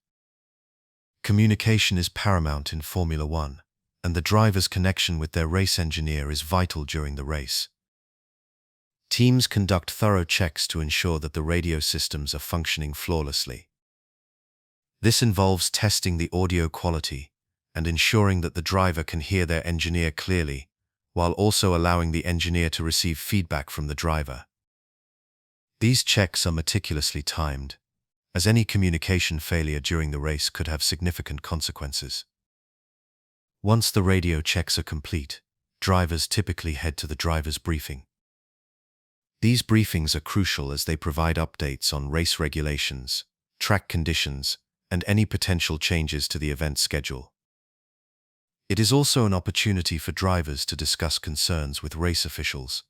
Communication is paramount in Formula One, and the driver's connection with their race engineer is vital during the race. Teams conduct thorough checks to ensure that the radio systems are functioning flawlessly. This involves testing the audio quality and ensuring that the driver can hear their engineer clearly, while also allowing the engineer to receive feedback from the driver. These checks are meticulously timed, as any communication failure during the race could have significant consequences. Once the radio checks are complete, drivers typically head to the driver's briefing. These briefings are crucial as they provide updates on race regulations, track conditions, and any potential changes to the event schedule. It is also an opportunity for drivers to discuss concerns with race officials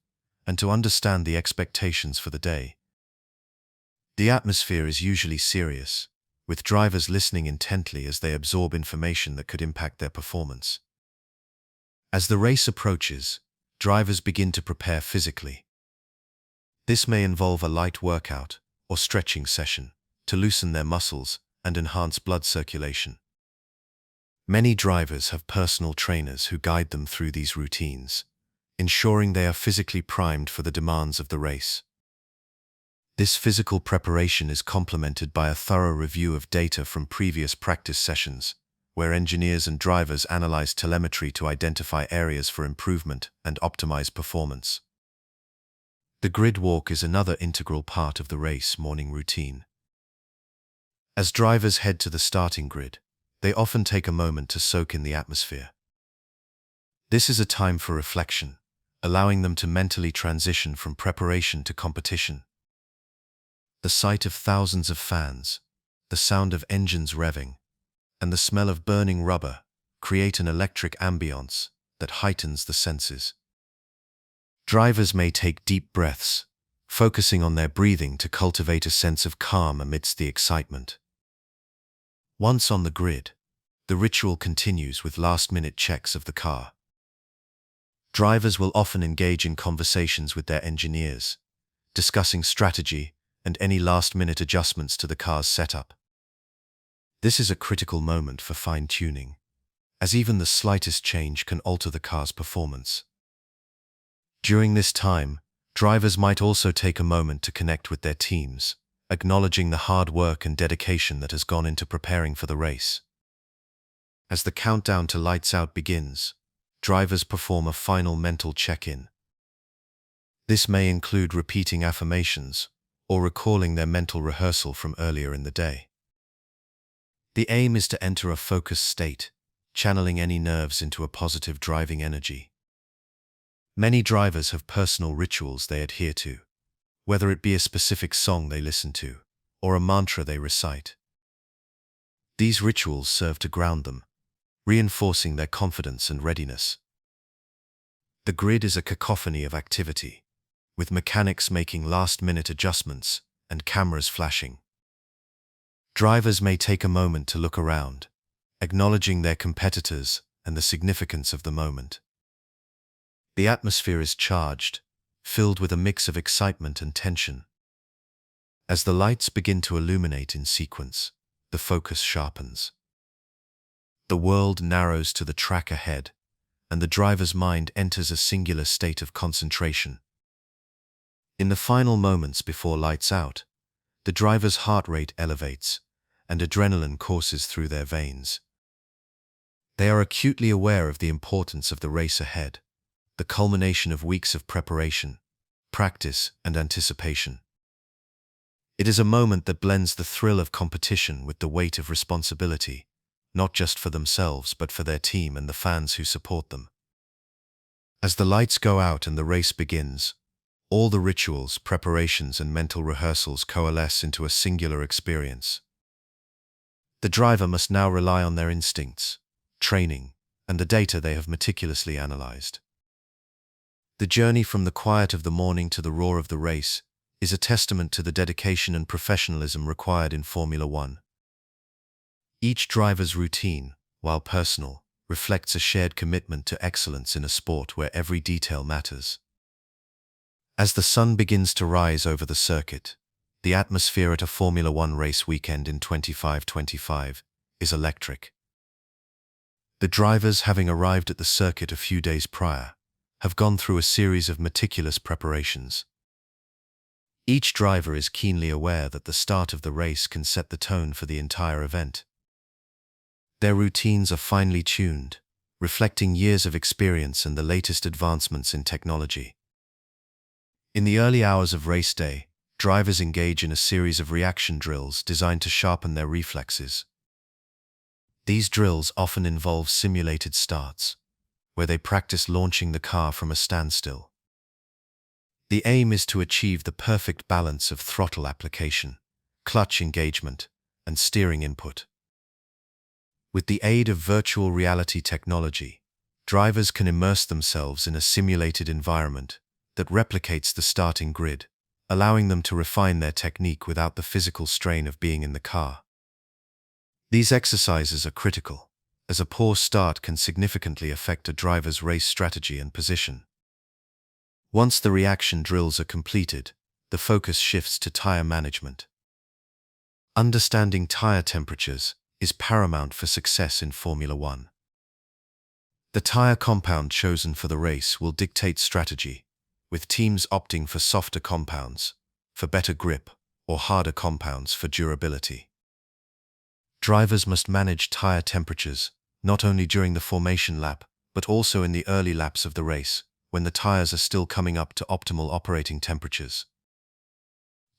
and to understand the expectations for the day. The atmosphere is usually serious, with drivers listening intently as they absorb information that could impact their performance. As the race approaches, drivers begin to prepare physically. This may involve a light workout or stretching session to loosen their muscles and enhance blood circulation. Many drivers have personal trainers who guide them through these routines, ensuring they are physically primed for the demands of the race. This physical preparation is complemented by a thorough review of data from previous practice sessions, where engineers and drivers analyze telemetry to identify areas for improvement and optimize performance. The grid walk is another integral part of the race morning routine. As drivers head to the starting grid, they often take a moment to soak in the atmosphere. This is a time for reflection, allowing them to mentally transition from preparation to competition. The sight of thousands of fans, the sound of engines revving, and the smell of burning rubber create an electric ambience that heightens the senses. Drivers may take deep breaths, focusing on their breathing to cultivate a sense of calm amidst the excitement. Once on the grid, the ritual continues with last-minute checks of the car. Drivers will often engage in conversations with their engineers, discussing strategy and any last-minute adjustments to the car's setup. This is a critical moment for fine-tuning, as even the slightest change can alter the car's performance. During this time, drivers might also take a moment to connect with their teams, acknowledging the hard work and dedication that has gone into preparing for the race. As the countdown to lights out begins, drivers perform a final mental check-in. This may include repeating affirmations or recalling their mental rehearsal from earlier in the day. The aim is to enter a focused state, channeling any nerves into a positive driving energy. Many drivers have personal rituals they adhere to, whether it be a specific song they listen to or a mantra they recite. These rituals serve to ground them, reinforcing their confidence and readiness. The grid is a cacophony of activity, with mechanics making last-minute adjustments and cameras flashing. Drivers may take a moment to look around, acknowledging their competitors and the significance of the moment. The atmosphere is charged, filled with a mix of excitement and tension. As the lights begin to illuminate in sequence, the focus sharpens. The world narrows to the track ahead, and the driver's mind enters a singular state of concentration. In the final moments before lights out, the driver's heart rate elevates, and adrenaline courses through their veins. They are acutely aware of the importance of the race ahead, the culmination of weeks of preparation, practice, and anticipation. It is a moment that blends the thrill of competition with the weight of responsibility, not just for themselves but for their team and the fans who support them. As the lights go out and the race begins, all the rituals, preparations, and mental rehearsals coalesce into a singular experience. The driver must now rely on their instincts, training, and the data they have meticulously analyzed. The journey from the quiet of the morning to the roar of the race is a testament to the dedication and professionalism required in Formula One. Each driver's routine, while personal, reflects a shared commitment to excellence in a sport where every detail matters. As the sun begins to rise over the circuit, the atmosphere at a Formula One race weekend in 25-25 is electric. The drivers, having arrived at the circuit a few days prior, have gone through a series of meticulous preparations. Each driver is keenly aware that the start of the race can set the tone for the entire event. Their routines are finely tuned, reflecting years of experience and the latest advancements in technology. In the early hours of race day, drivers engage in a series of reaction drills designed to sharpen their reflexes. These drills often involve simulated starts, where they practice launching the car from a standstill. The aim is to achieve the perfect balance of throttle application, clutch engagement, and steering input. With the aid of virtual reality technology, drivers can immerse themselves in a simulated environment that replicates the starting grid, allowing them to refine their technique without the physical strain of being in the car. These exercises are critical, as a poor start can significantly affect a driver's race strategy and position. Once the reaction drills are completed, the focus shifts to tire management. Understanding tire temperatures is paramount for success in Formula One. The tire compound chosen for the race will dictate strategy, with teams opting for softer compounds for better grip or harder compounds for durability. Drivers must manage tire temperatures not only during the formation lap, but also in the early laps of the race, when the tires are still coming up to optimal operating temperatures.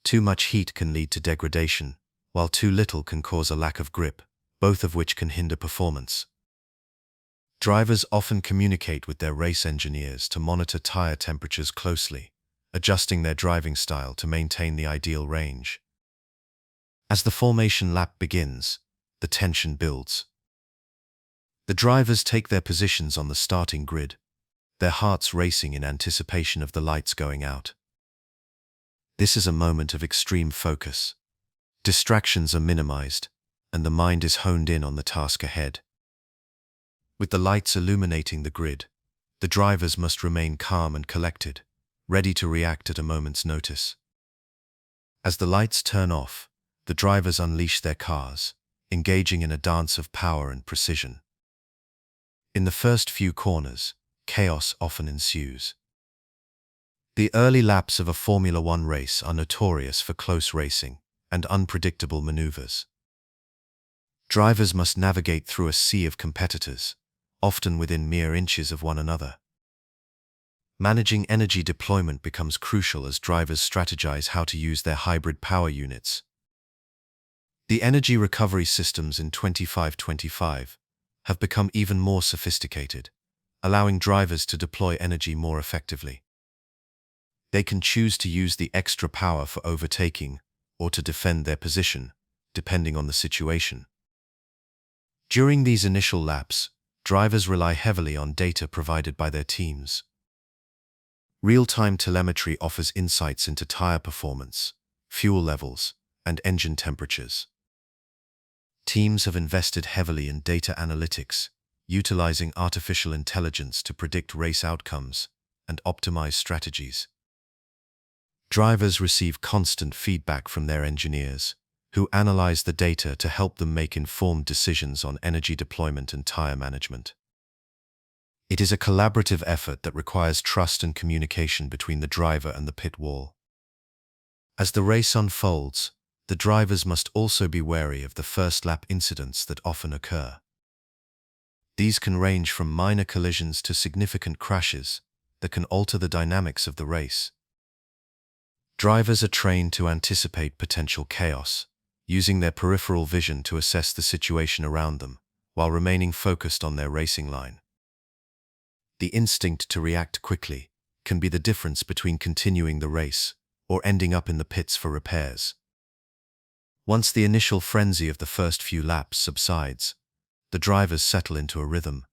Too much heat can lead to degradation, while too little can cause a lack of grip, both of which can hinder performance. Drivers often communicate with their race engineers to monitor tire temperatures closely, adjusting their driving style to maintain the ideal range. As the formation lap begins, the tension builds. The drivers take their positions on the starting grid, their hearts racing in anticipation of the lights going out. This is a moment of extreme focus. Distractions are minimized, and the mind is honed in on the task ahead. With the lights illuminating the grid, the drivers must remain calm and collected, ready to react at a moment's notice. As the lights turn off, the drivers unleash their cars, engaging in a dance of power and precision. In the first few corners, chaos often ensues. The early laps of a Formula One race are notorious for close racing and unpredictable maneuvers. Drivers must navigate through a sea of competitors, often within mere inches of one another. Managing energy deployment becomes crucial as drivers strategize how to use their hybrid power units. The energy recovery systems in 25-25 have become even more sophisticated, allowing drivers to deploy energy more effectively. They can choose to use the extra power for overtaking or to defend their position, depending on the situation. During these initial laps, drivers rely heavily on data provided by their teams. Real-time telemetry offers insights into tire performance, fuel levels, and engine temperatures. Teams have invested heavily in data analytics, utilizing artificial intelligence to predict race outcomes and optimize strategies. Drivers receive constant feedback from their engineers, who analyze the data to help them make informed decisions on energy deployment and tire management. It is a collaborative effort that requires trust and communication between the driver and the pit wall. As the race unfolds, the drivers must also be wary of the first-lap incidents that often occur. These can range from minor collisions to significant crashes that can alter the dynamics of the race. Drivers are trained to anticipate potential chaos, using their peripheral vision to assess the situation around them, while remaining focused on their racing line. The instinct to react quickly can be the difference between continuing the race or ending up in the pits for repairs. Once the initial frenzy of the first few laps subsides, the drivers settle into a rhythm.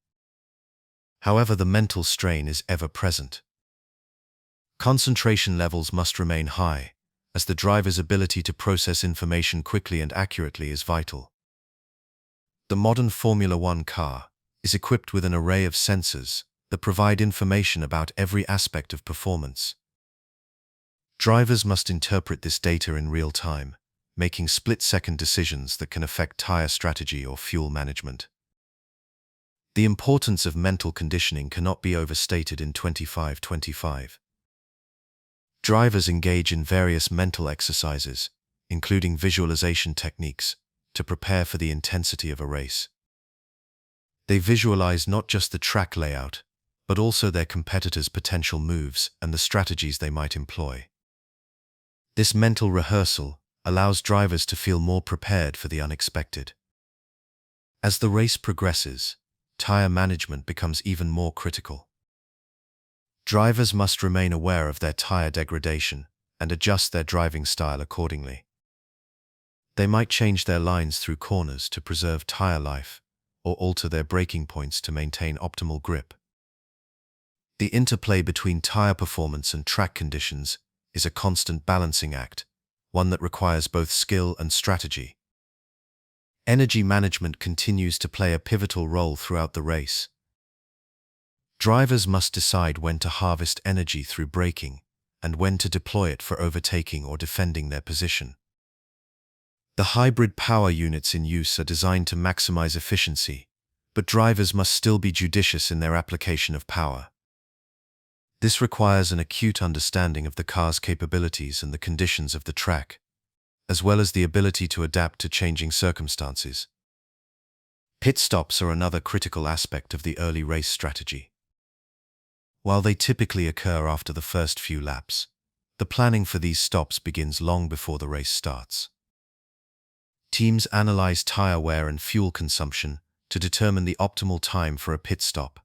However, the mental strain is ever present. Concentration levels must remain high, as the driver's ability to process information quickly and accurately is vital. The modern Formula One car is equipped with an array of sensors that provide information about every aspect of performance. Drivers must interpret this data in real time, making split-second decisions that can affect tire strategy or fuel management. The importance of mental conditioning cannot be overstated in 25-25. Drivers engage in various mental exercises, including visualization techniques, to prepare for the intensity of a race. They visualize not just the track layout, but also their competitors' potential moves and the strategies they might employ. This mental rehearsal allows drivers to feel more prepared for the unexpected. As the race progresses, tire management becomes even more critical. Drivers must remain aware of their tire degradation and adjust their driving style accordingly. They might change their lines through corners to preserve tire life or alter their braking points to maintain optimal grip. The interplay between tire performance and track conditions is a constant balancing act, one that requires both skill and strategy. Energy management continues to play a pivotal role throughout the race. Drivers must decide when to harvest energy through braking and when to deploy it for overtaking or defending their position. The hybrid power units in use are designed to maximize efficiency, but drivers must still be judicious in their application of power. This requires an acute understanding of the car's capabilities and the conditions of the track, as well as the ability to adapt to changing circumstances. Pit stops are another critical aspect of the early race strategy. While they typically occur after the first few laps, the planning for these stops begins long before the race starts. Teams analyze tire wear and fuel consumption to determine the optimal time for a pit stop.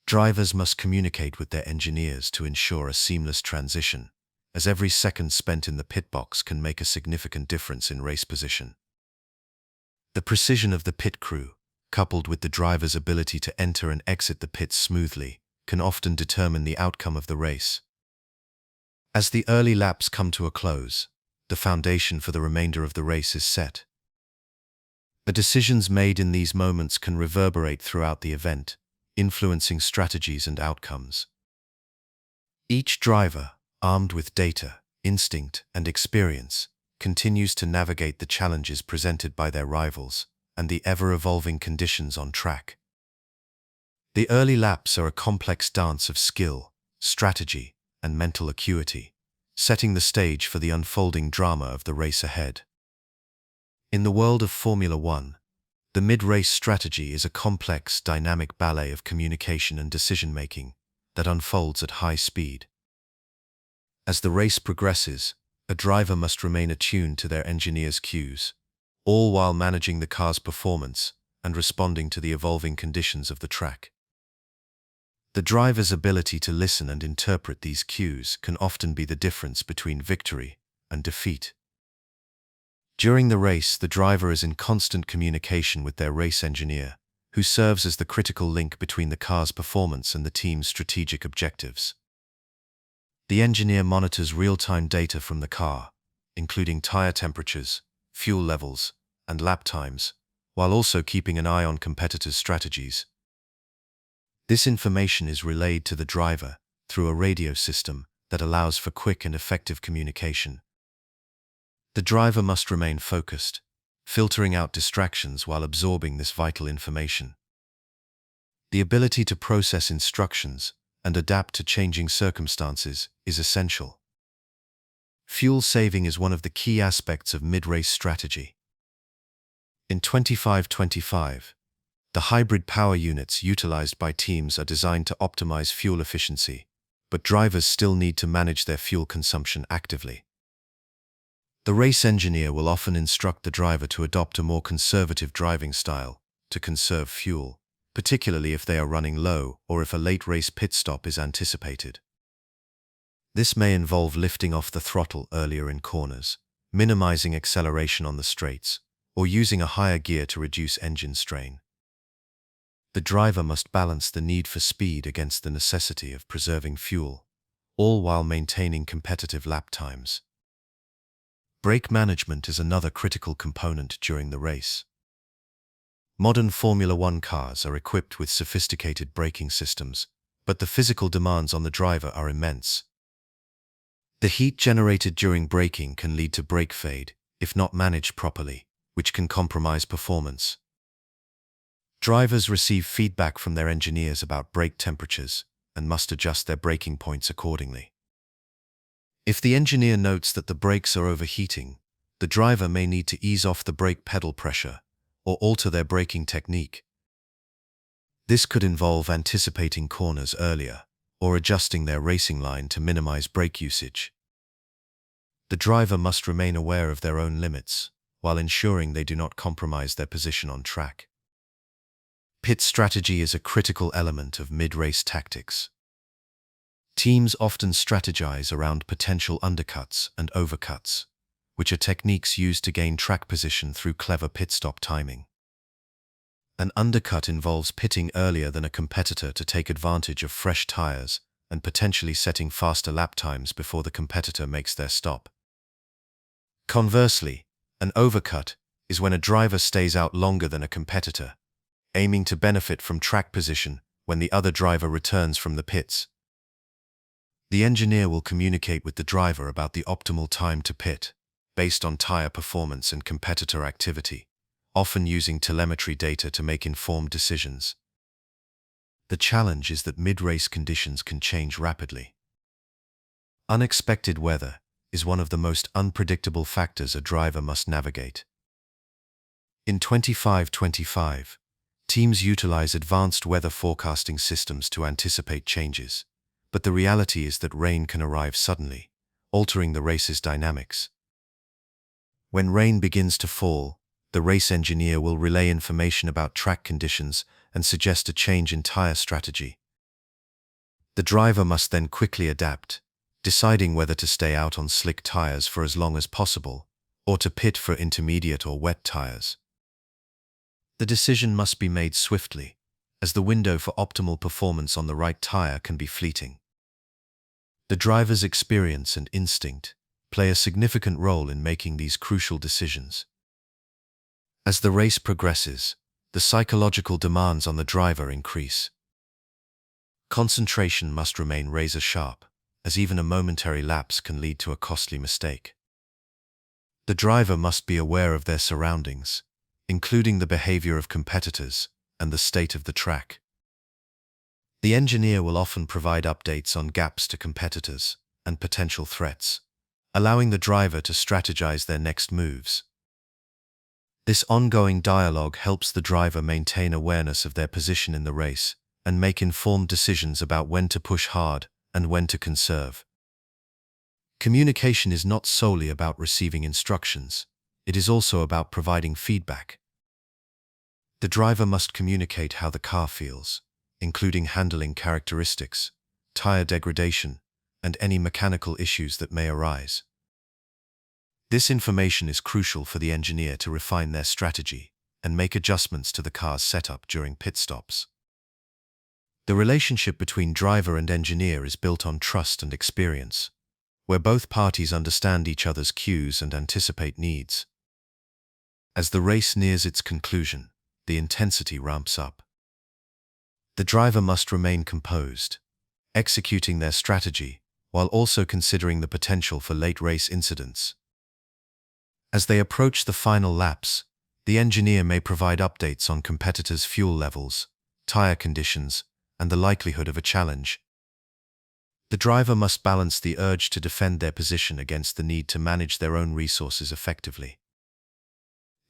Drivers must communicate with their engineers to ensure a seamless transition, as every second spent in the pit box can make a significant difference in race position. The precision of the pit crew, coupled with the driver's ability to enter and exit the pits smoothly, can often determine the outcome of the race. As the early laps come to a close, the foundation for the remainder of the race is set. The decisions made in these moments can reverberate throughout the event, influencing strategies and outcomes. Each driver, armed with data, instinct, and experience, continues to navigate the challenges presented by their rivals and the ever-evolving conditions on track. The early laps are a complex dance of skill, strategy, and mental acuity, setting the stage for the unfolding drama of the race ahead. In the world of Formula One, the mid-race strategy is a complex, dynamic ballet of communication and decision-making that unfolds at high speed. As the race progresses, a driver must remain attuned to their engineer's cues, all while managing the car's performance and responding to the evolving conditions of the track. The driver's ability to listen and interpret these cues can often be the difference between victory and defeat. During the race, the driver is in constant communication with their race engineer, who serves as the critical link between the car's performance and the team's strategic objectives. The engineer monitors real-time data from the car, including tire temperatures, fuel levels, and lap times, while also keeping an eye on competitors' strategies. This information is relayed to the driver through a radio system that allows for quick and effective communication. The driver must remain focused, filtering out distractions while absorbing this vital information. The ability to process instructions and adapt to changing circumstances is essential. Fuel saving is one of the key aspects of mid-race strategy. In 25-25, the hybrid power units utilized by teams are designed to optimize fuel efficiency, but drivers still need to manage their fuel consumption actively. The race engineer will often instruct the driver to adopt a more conservative driving style to conserve fuel, particularly if they are running low or if a late race pit stop is anticipated. This may involve lifting off the throttle earlier in corners, minimizing acceleration on the straights, or using a higher gear to reduce engine strain. The driver must balance the need for speed against the necessity of preserving fuel, all while maintaining competitive lap times. Brake management is another critical component during the race. Modern Formula One cars are equipped with sophisticated braking systems, but the physical demands on the driver are immense. The heat generated during braking can lead to brake fade, if not managed properly, which can compromise performance. Drivers receive feedback from their engineers about brake temperatures and must adjust their braking points accordingly. If the engineer notes that the brakes are overheating, the driver may need to ease off the brake pedal pressure or alter their braking technique. This could involve anticipating corners earlier or adjusting their racing line to minimize brake usage. The driver must remain aware of their own limits while ensuring they do not compromise their position on track. Pit strategy is a critical element of mid-race tactics. Teams often strategize around potential undercuts and overcuts, which are techniques used to gain track position through clever pit stop timing. An undercut involves pitting earlier than a competitor to take advantage of fresh tires and potentially setting faster lap times before the competitor makes their stop. Conversely, an overcut is when a driver stays out longer than a competitor, aiming to benefit from track position when the other driver returns from the pits. The engineer will communicate with the driver about the optimal time to pit, based on tire performance and competitor activity, often using telemetry data to make informed decisions. The challenge is that mid-race conditions can change rapidly. Unexpected weather is one of the most unpredictable factors a driver must navigate. In 25-25, teams utilize advanced weather forecasting systems to anticipate changes, but the reality is that rain can arrive suddenly, altering the race's dynamics. When rain begins to fall, the race engineer will relay information about track conditions and suggest a change in tire strategy. The driver must then quickly adapt, deciding whether to stay out on slick tires for as long as possible, or to pit for intermediate or wet tires. The decision must be made swiftly, as the window for optimal performance on the right tire can be fleeting. The driver's experience and instinct play a significant role in making these crucial decisions. As the race progresses, the psychological demands on the driver increase. Concentration must remain razor-sharp, as even a momentary lapse can lead to a costly mistake. The driver must be aware of their surroundings, including the behavior of competitors and the state of the track. The engineer will often provide updates on gaps to competitors and potential threats, allowing the driver to strategize their next moves. This ongoing dialogue helps the driver maintain awareness of their position in the race and make informed decisions about when to push hard and when to conserve. Communication is not solely about receiving instructions, it is also about providing feedback. The driver must communicate how the car feels, including handling characteristics, tire degradation, and any mechanical issues that may arise. This information is crucial for the engineer to refine their strategy and make adjustments to the car's setup during pit stops. The relationship between driver and engineer is built on trust and experience, where both parties understand each other's cues and anticipate needs. As the race nears its conclusion, the intensity ramps up. The driver must remain composed, executing their strategy while also considering the potential for late race incidents. As they approach the final laps, the engineer may provide updates on competitors' fuel levels, tire conditions, and the likelihood of a challenge. The driver must balance the urge to defend their position against the need to manage their own resources effectively.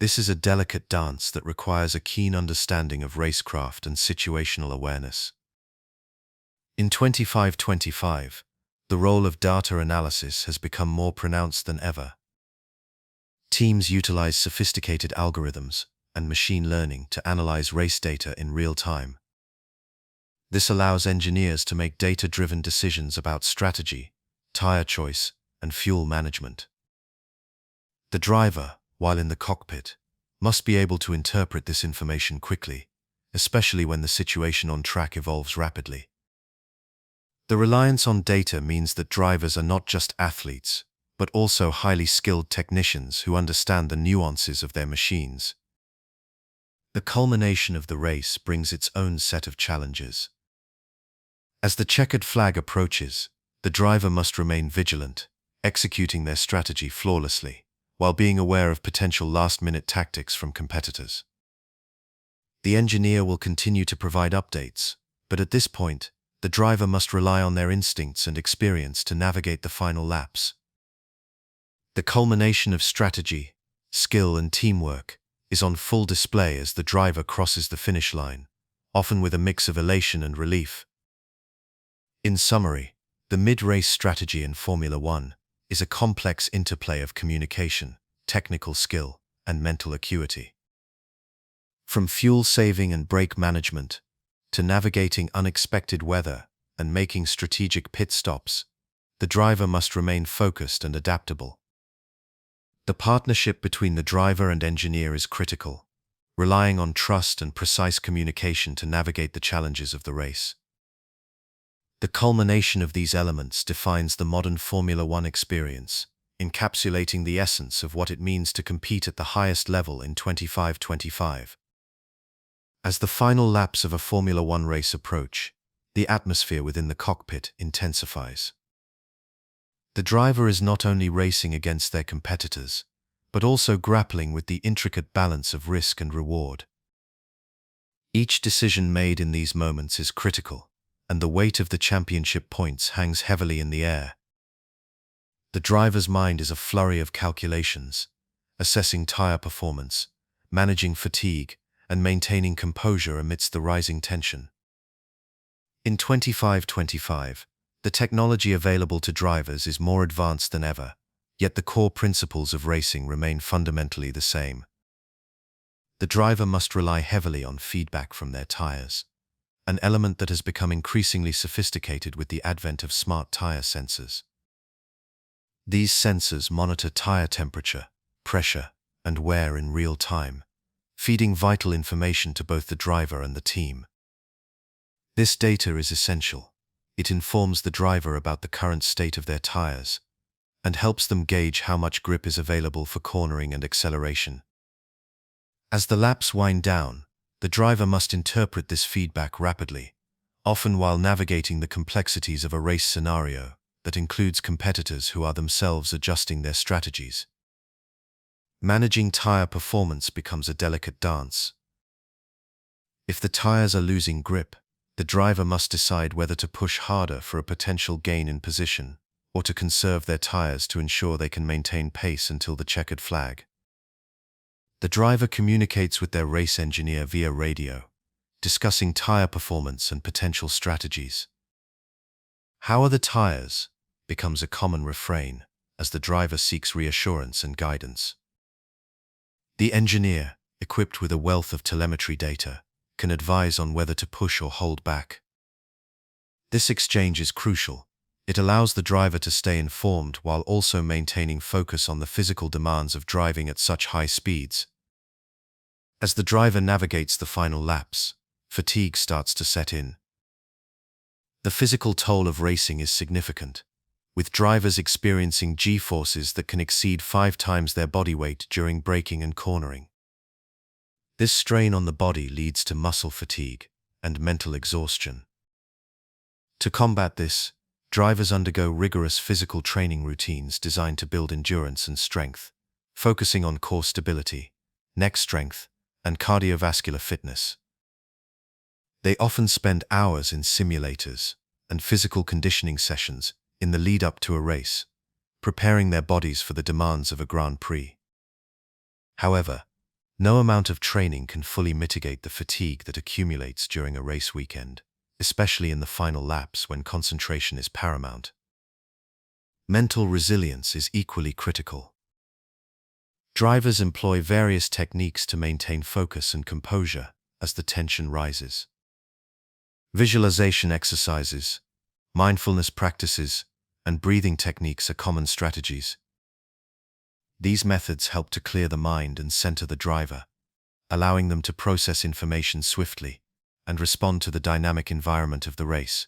This is a delicate dance that requires a keen understanding of racecraft and situational awareness. In 25-25, the role of data analysis has become more pronounced than ever. Teams utilize sophisticated algorithms and machine learning to analyze race data in real time. This allows engineers to make data-driven decisions about strategy, tire choice, and fuel management. The driver, while in the cockpit, must be able to interpret this information quickly, especially when the situation on track evolves rapidly. The reliance on data means that drivers are not just athletes, but also highly skilled technicians who understand the nuances of their machines. The culmination of the race brings its own set of challenges. As the checkered flag approaches, the driver must remain vigilant, executing their strategy flawlessly, while being aware of potential last-minute tactics from competitors. The engineer will continue to provide updates, but at this point, the driver must rely on their instincts and experience to navigate the final laps. The culmination of strategy, skill, and teamwork is on full display as the driver crosses the finish line, often with a mix of elation and relief. In summary, the mid-race strategy in Formula One is a complex interplay of communication, technical skill, and mental acuity. From fuel saving and brake management, to navigating unexpected weather and making strategic pit stops, the driver must remain focused and adaptable. The partnership between the driver and engineer is critical, relying on trust and precise communication to navigate the challenges of the race. The culmination of these elements defines the modern Formula One experience, encapsulating the essence of what it means to compete at the highest level in 25-25. As the final laps of a Formula One race approach, the atmosphere within the cockpit intensifies. The driver is not only racing against their competitors, but also grappling with the intricate balance of risk and reward. Each decision made in these moments is critical, and the weight of the championship points hangs heavily in the air. The driver's mind is a flurry of calculations, assessing tire performance, managing fatigue, and maintaining composure amidst the rising tension. In 25-25, the technology available to drivers is more advanced than ever, yet the core principles of racing remain fundamentally the same. The driver must rely heavily on feedback from their tires, an element that has become increasingly sophisticated with the advent of smart tire sensors. These sensors monitor tire temperature, pressure, and wear in real time, feeding vital information to both the driver and the team. This data is essential. It informs the driver about the current state of their tires and helps them gauge how much grip is available for cornering and acceleration. As the laps wind down, the driver must interpret this feedback rapidly, often while navigating the complexities of a race scenario that includes competitors who are themselves adjusting their strategies. Managing tire performance becomes a delicate dance. If the tires are losing grip, the driver must decide whether to push harder for a potential gain in position or to conserve their tires to ensure they can maintain pace until the checkered flag. The driver communicates with their race engineer via radio, discussing tire performance and potential strategies. "How are the tires?" becomes a common refrain as the driver seeks reassurance and guidance. The engineer, equipped with a wealth of telemetry data, can advise on whether to push or hold back. This exchange is crucial. It allows the driver to stay informed while also maintaining focus on the physical demands of driving at such high speeds. As the driver navigates the final laps, fatigue starts to set in. The physical toll of racing is significant, with drivers experiencing G-forces that can exceed 5 times their body weight during braking and cornering. This strain on the body leads to muscle fatigue and mental exhaustion. To combat this, drivers undergo rigorous physical training routines designed to build endurance and strength, focusing on core stability, neck strength, and cardiovascular fitness. They often spend hours in simulators and physical conditioning sessions in the lead-up to a race, preparing their bodies for the demands of a Grand Prix. However, no amount of training can fully mitigate the fatigue that accumulates during a race weekend, especially in the final laps when concentration is paramount. Mental resilience is equally critical. Drivers employ various techniques to maintain focus and composure as the tension rises. Visualization exercises, mindfulness practices, and breathing techniques are common strategies. These methods help to clear the mind and center the driver, allowing them to process information swiftly and respond to the dynamic environment of the race.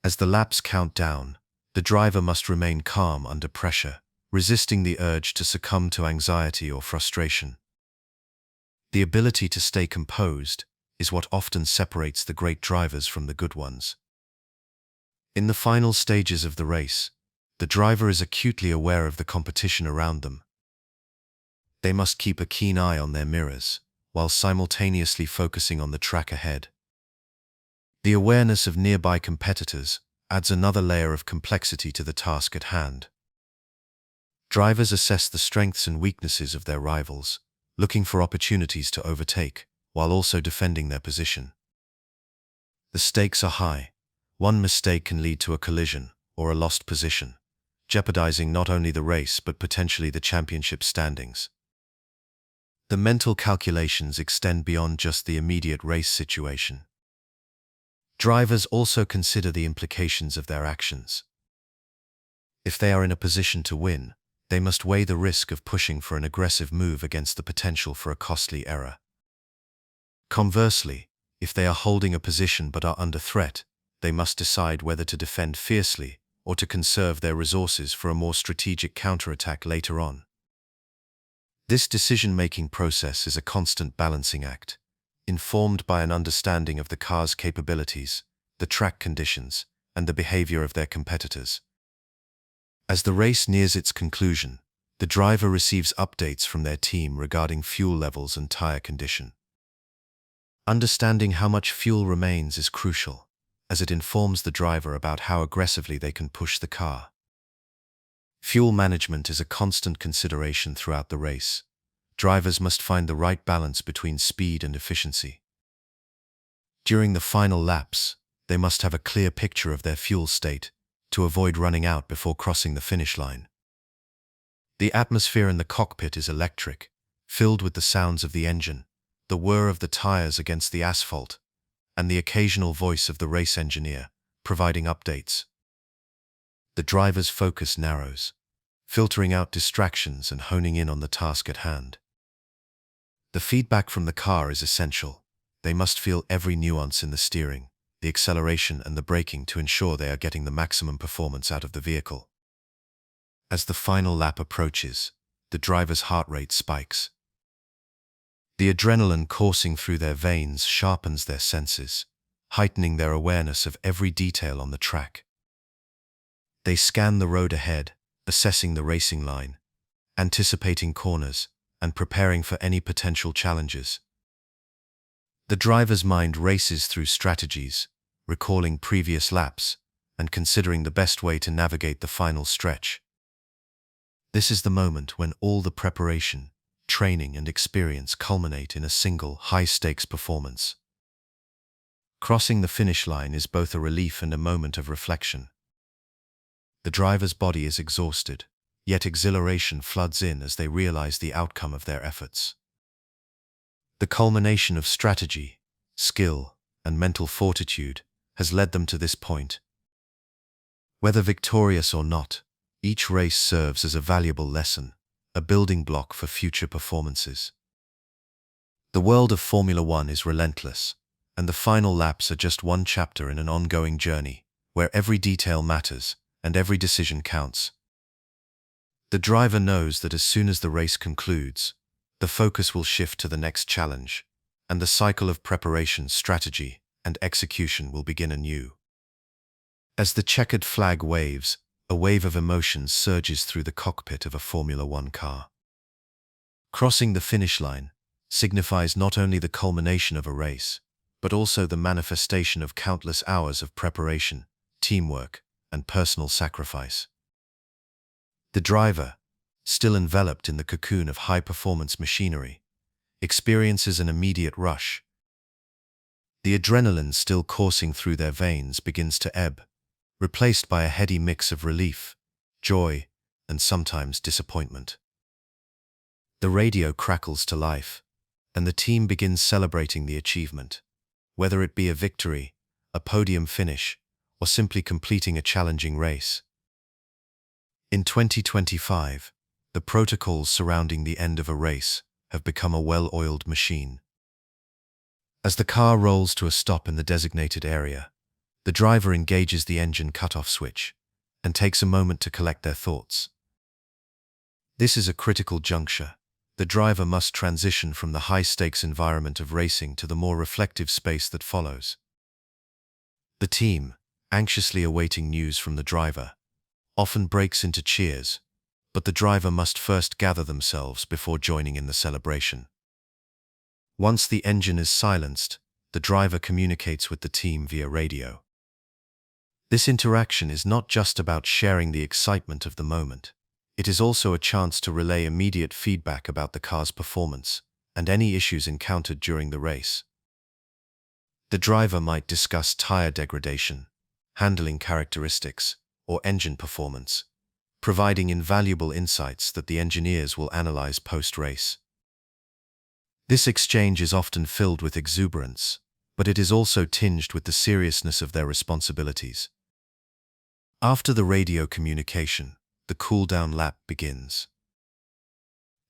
As the laps count down, the The driver must remain calm under pressure, resisting the urge to succumb to anxiety or frustration. The ability to stay composed is what often separates the great drivers from the good ones. In the final stages of the race, the driver is acutely aware of the competition around them. They must keep a keen eye on their mirrors, while simultaneously focusing on the track ahead. The awareness of nearby competitors adds another layer of complexity to the task at hand. Drivers assess the strengths and weaknesses of their rivals, looking for opportunities to overtake, while also defending their position. The stakes are high. One mistake can lead to a collision or a lost position, jeopardizing not only the race but potentially the championship standings. The mental calculations extend beyond just the immediate race situation. Drivers also consider the implications of their actions. If they are in a position to win, they must weigh the risk of pushing for an aggressive move against the potential for a costly error. Conversely, if they are holding a position but are under threat, they must decide whether to defend fiercely or to conserve their resources for a more strategic counterattack later on. This decision-making process is a constant balancing act, informed by an understanding of the car's capabilities, the track conditions, and the behavior of their competitors. As the race nears its conclusion, the driver receives updates from their team regarding fuel levels and tire condition. Understanding how much fuel remains is crucial, as it informs the driver about how aggressively they can push the car. Fuel management is a constant consideration throughout the race. Drivers must find the right balance between speed and efficiency. During the final laps, they must have a clear picture of their fuel state to avoid running out before crossing the finish line. The atmosphere in the cockpit is electric, filled with the sounds of the engine, the whir of the tires against the asphalt, and the occasional voice of the race engineer, providing updates. The driver's focus narrows, filtering out distractions and honing in on the task at hand. The feedback from the car is essential. They must feel every nuance in the steering, the acceleration and the braking to ensure they are getting the maximum performance out of the vehicle. As the final lap approaches, the driver's heart rate spikes. The adrenaline coursing through their veins sharpens their senses, heightening their awareness of every detail on the track. They scan the road ahead, assessing the racing line, anticipating corners, and preparing for any potential challenges. The driver's mind races through strategies, recalling previous laps, and considering the best way to navigate the final stretch. This is the moment when all the preparation, training, and experience culminate in a single high-stakes performance. Crossing the finish line is both a relief and a moment of reflection. The driver's body is exhausted, yet exhilaration floods in as they realize the outcome of their efforts. The culmination of strategy, skill, and mental fortitude has led them to this point. Whether victorious or not, each race serves as a valuable lesson, a building block for future performances. The world of Formula One is relentless, and the final laps are just one chapter in an ongoing journey, where every detail matters and every decision counts. The driver knows that as soon as the race concludes, the focus will shift to the next challenge, and the cycle of preparation, strategy, and execution will begin anew. As the checkered flag waves, a wave of emotions surges through the cockpit of a Formula One car. Crossing the finish line signifies not only the culmination of a race, but also the manifestation of countless hours of preparation, teamwork, and personal sacrifice. The driver, still enveloped in the cocoon of high-performance machinery, experiences an immediate rush. The adrenaline still coursing through their veins begins to ebb, replaced by a heady mix of relief, joy, and sometimes disappointment. The radio crackles to life, and the team begins celebrating the achievement, whether it be a victory, a podium finish, or simply completing a challenging race. In 2025, the protocols surrounding the end of a race have become a well-oiled machine. As the car rolls to a stop in the designated area, the driver engages the engine cutoff switch, and takes a moment to collect their thoughts. This is a critical juncture. The driver must transition from the high-stakes environment of racing to the more reflective space that follows. The team, anxiously awaiting news from the driver, often breaks into cheers, but the driver must first gather themselves before joining in the celebration. Once the engine is silenced, the driver communicates with the team via radio. This interaction is not just about sharing the excitement of the moment. It is also a chance to relay immediate feedback about the car's performance and any issues encountered during the race. The driver might discuss tire degradation, handling characteristics, or engine performance, providing invaluable insights that the engineers will analyze post-race. This exchange is often filled with exuberance, but it is also tinged with the seriousness of their responsibilities. After the radio communication, the cool-down lap begins.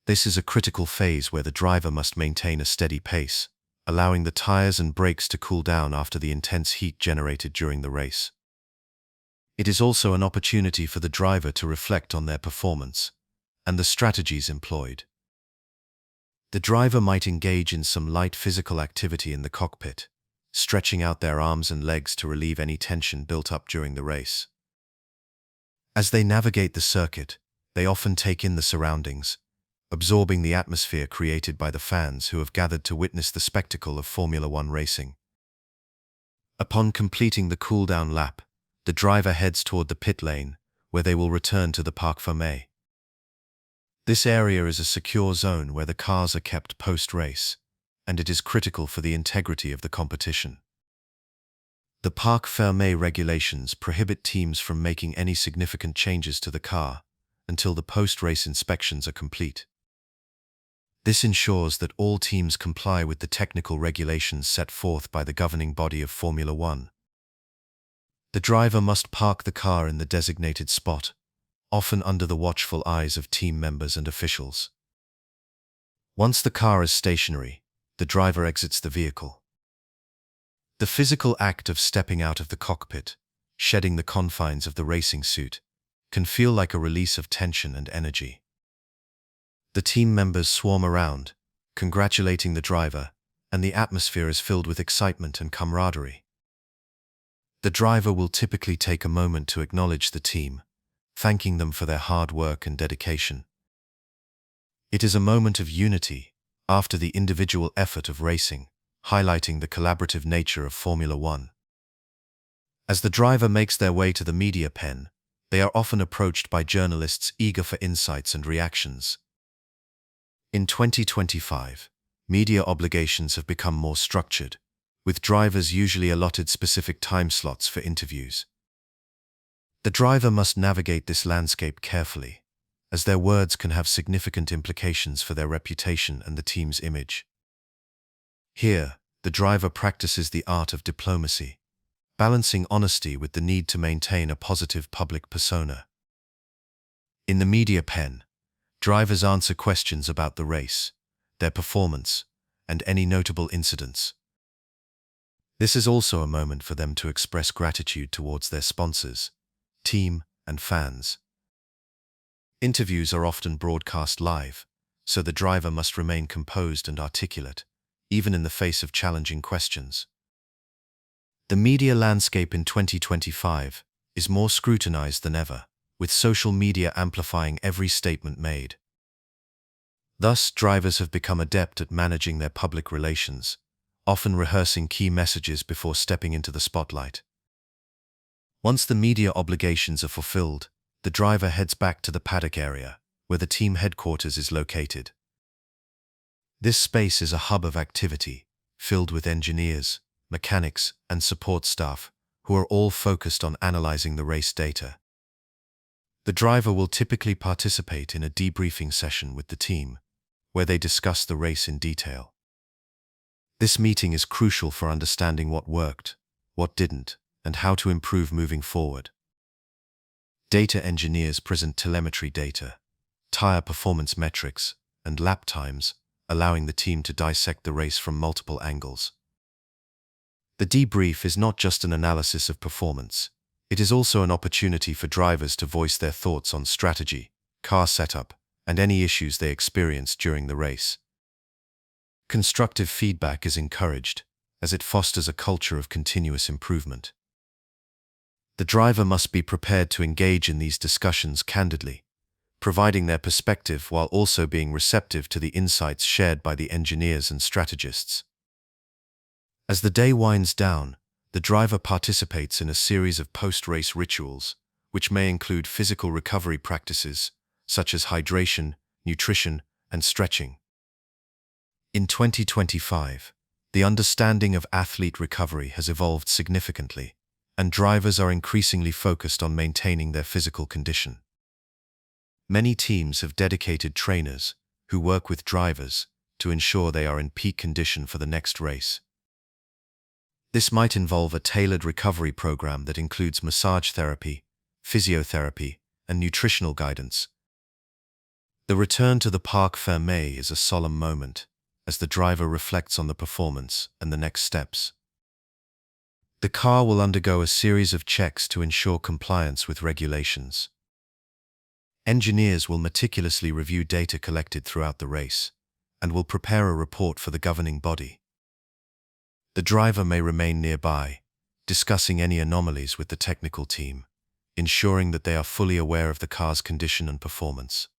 This is a critical phase where the driver must maintain a steady pace, allowing the tires and brakes to cool down after the intense heat generated during the race. It is also an opportunity for the driver to reflect on their performance and the strategies employed. The driver might engage in some light physical activity in the cockpit, stretching out their arms and legs to relieve any tension built up during the race. As they navigate the circuit, they often take in the surroundings, absorbing the atmosphere created by the fans who have gathered to witness the spectacle of Formula One racing. Upon completing the cool-down lap, the driver heads toward the pit lane, where they will return to the Parc Fermé. This area is a secure zone where the cars are kept post-race, and it is critical for the integrity of the competition. The Parc Fermé regulations prohibit teams from making any significant changes to the car until the post-race inspections are complete. This ensures that all teams comply with the technical regulations set forth by the governing body of Formula One. The driver must park the car in the designated spot, often under the watchful eyes of team members and officials. Once the car is stationary, the driver exits the vehicle. The physical act of stepping out of the cockpit, shedding the confines of the racing suit, can feel like a release of tension and energy. The team members swarm around, congratulating the driver, and the atmosphere is filled with excitement and camaraderie. The driver will typically take a moment to acknowledge the team, thanking them for their hard work and dedication. It is a moment of unity after the individual effort of racing, highlighting the collaborative nature of Formula One. As the driver makes their way to the media pen, they are often approached by journalists eager for insights and reactions. In 2025, media obligations have become more structured, with drivers usually allotted specific time slots for interviews. The driver must navigate this landscape carefully, as their words can have significant implications for their reputation and the team's image. Here, the driver practices the art of diplomacy, balancing honesty with the need to maintain a positive public persona. In the media pen, drivers answer questions about the race, their performance, and any notable incidents. This is also a moment for them to express gratitude towards their sponsors, team, and fans. Interviews are often broadcast live, so the driver must remain composed and articulate, even in the face of challenging questions. The media landscape in 2025 is more scrutinized than ever, with social media amplifying every statement made. Thus, drivers have become adept at managing their public relations, often rehearsing key messages before stepping into the spotlight. Once the media obligations are fulfilled, the driver heads back to the paddock area, where the team headquarters is located. This space is a hub of activity, filled with engineers, mechanics, and support staff, who are all focused on analyzing the race data. The driver will typically participate in a debriefing session with the team, where they discuss the race in detail. This meeting is crucial for understanding what worked, what didn't, and how to improve moving forward. Data engineers present telemetry data, tire performance metrics, and lap times, allowing the team to dissect the race from multiple angles. The debrief is not just an analysis of performance, It is also an opportunity for drivers to voice their thoughts on strategy, car setup, and any issues they experience during the race. Constructive feedback is encouraged, as it fosters a culture of continuous improvement. The driver must be prepared to engage in these discussions candidly, providing their perspective while also being receptive to the insights shared by the engineers and strategists. As the day winds down, the driver participates in a series of post-race rituals, which may include physical recovery practices, such as hydration, nutrition, and stretching. In 2025, the understanding of athlete recovery has evolved significantly, and drivers are increasingly focused on maintaining their physical condition. Many teams have dedicated trainers who work with drivers to ensure they are in peak condition for the next race. This might involve a tailored recovery program that includes massage therapy, physiotherapy, and nutritional guidance. The return to the Parc Fermé is a solemn moment, as the driver reflects on the performance and the next steps. The car will undergo a series of checks to ensure compliance with regulations. Engineers will meticulously review data collected throughout the race, and will prepare a report for the governing body. The driver may remain nearby, discussing any anomalies with the technical team, ensuring that they are fully aware of the car's condition and performance.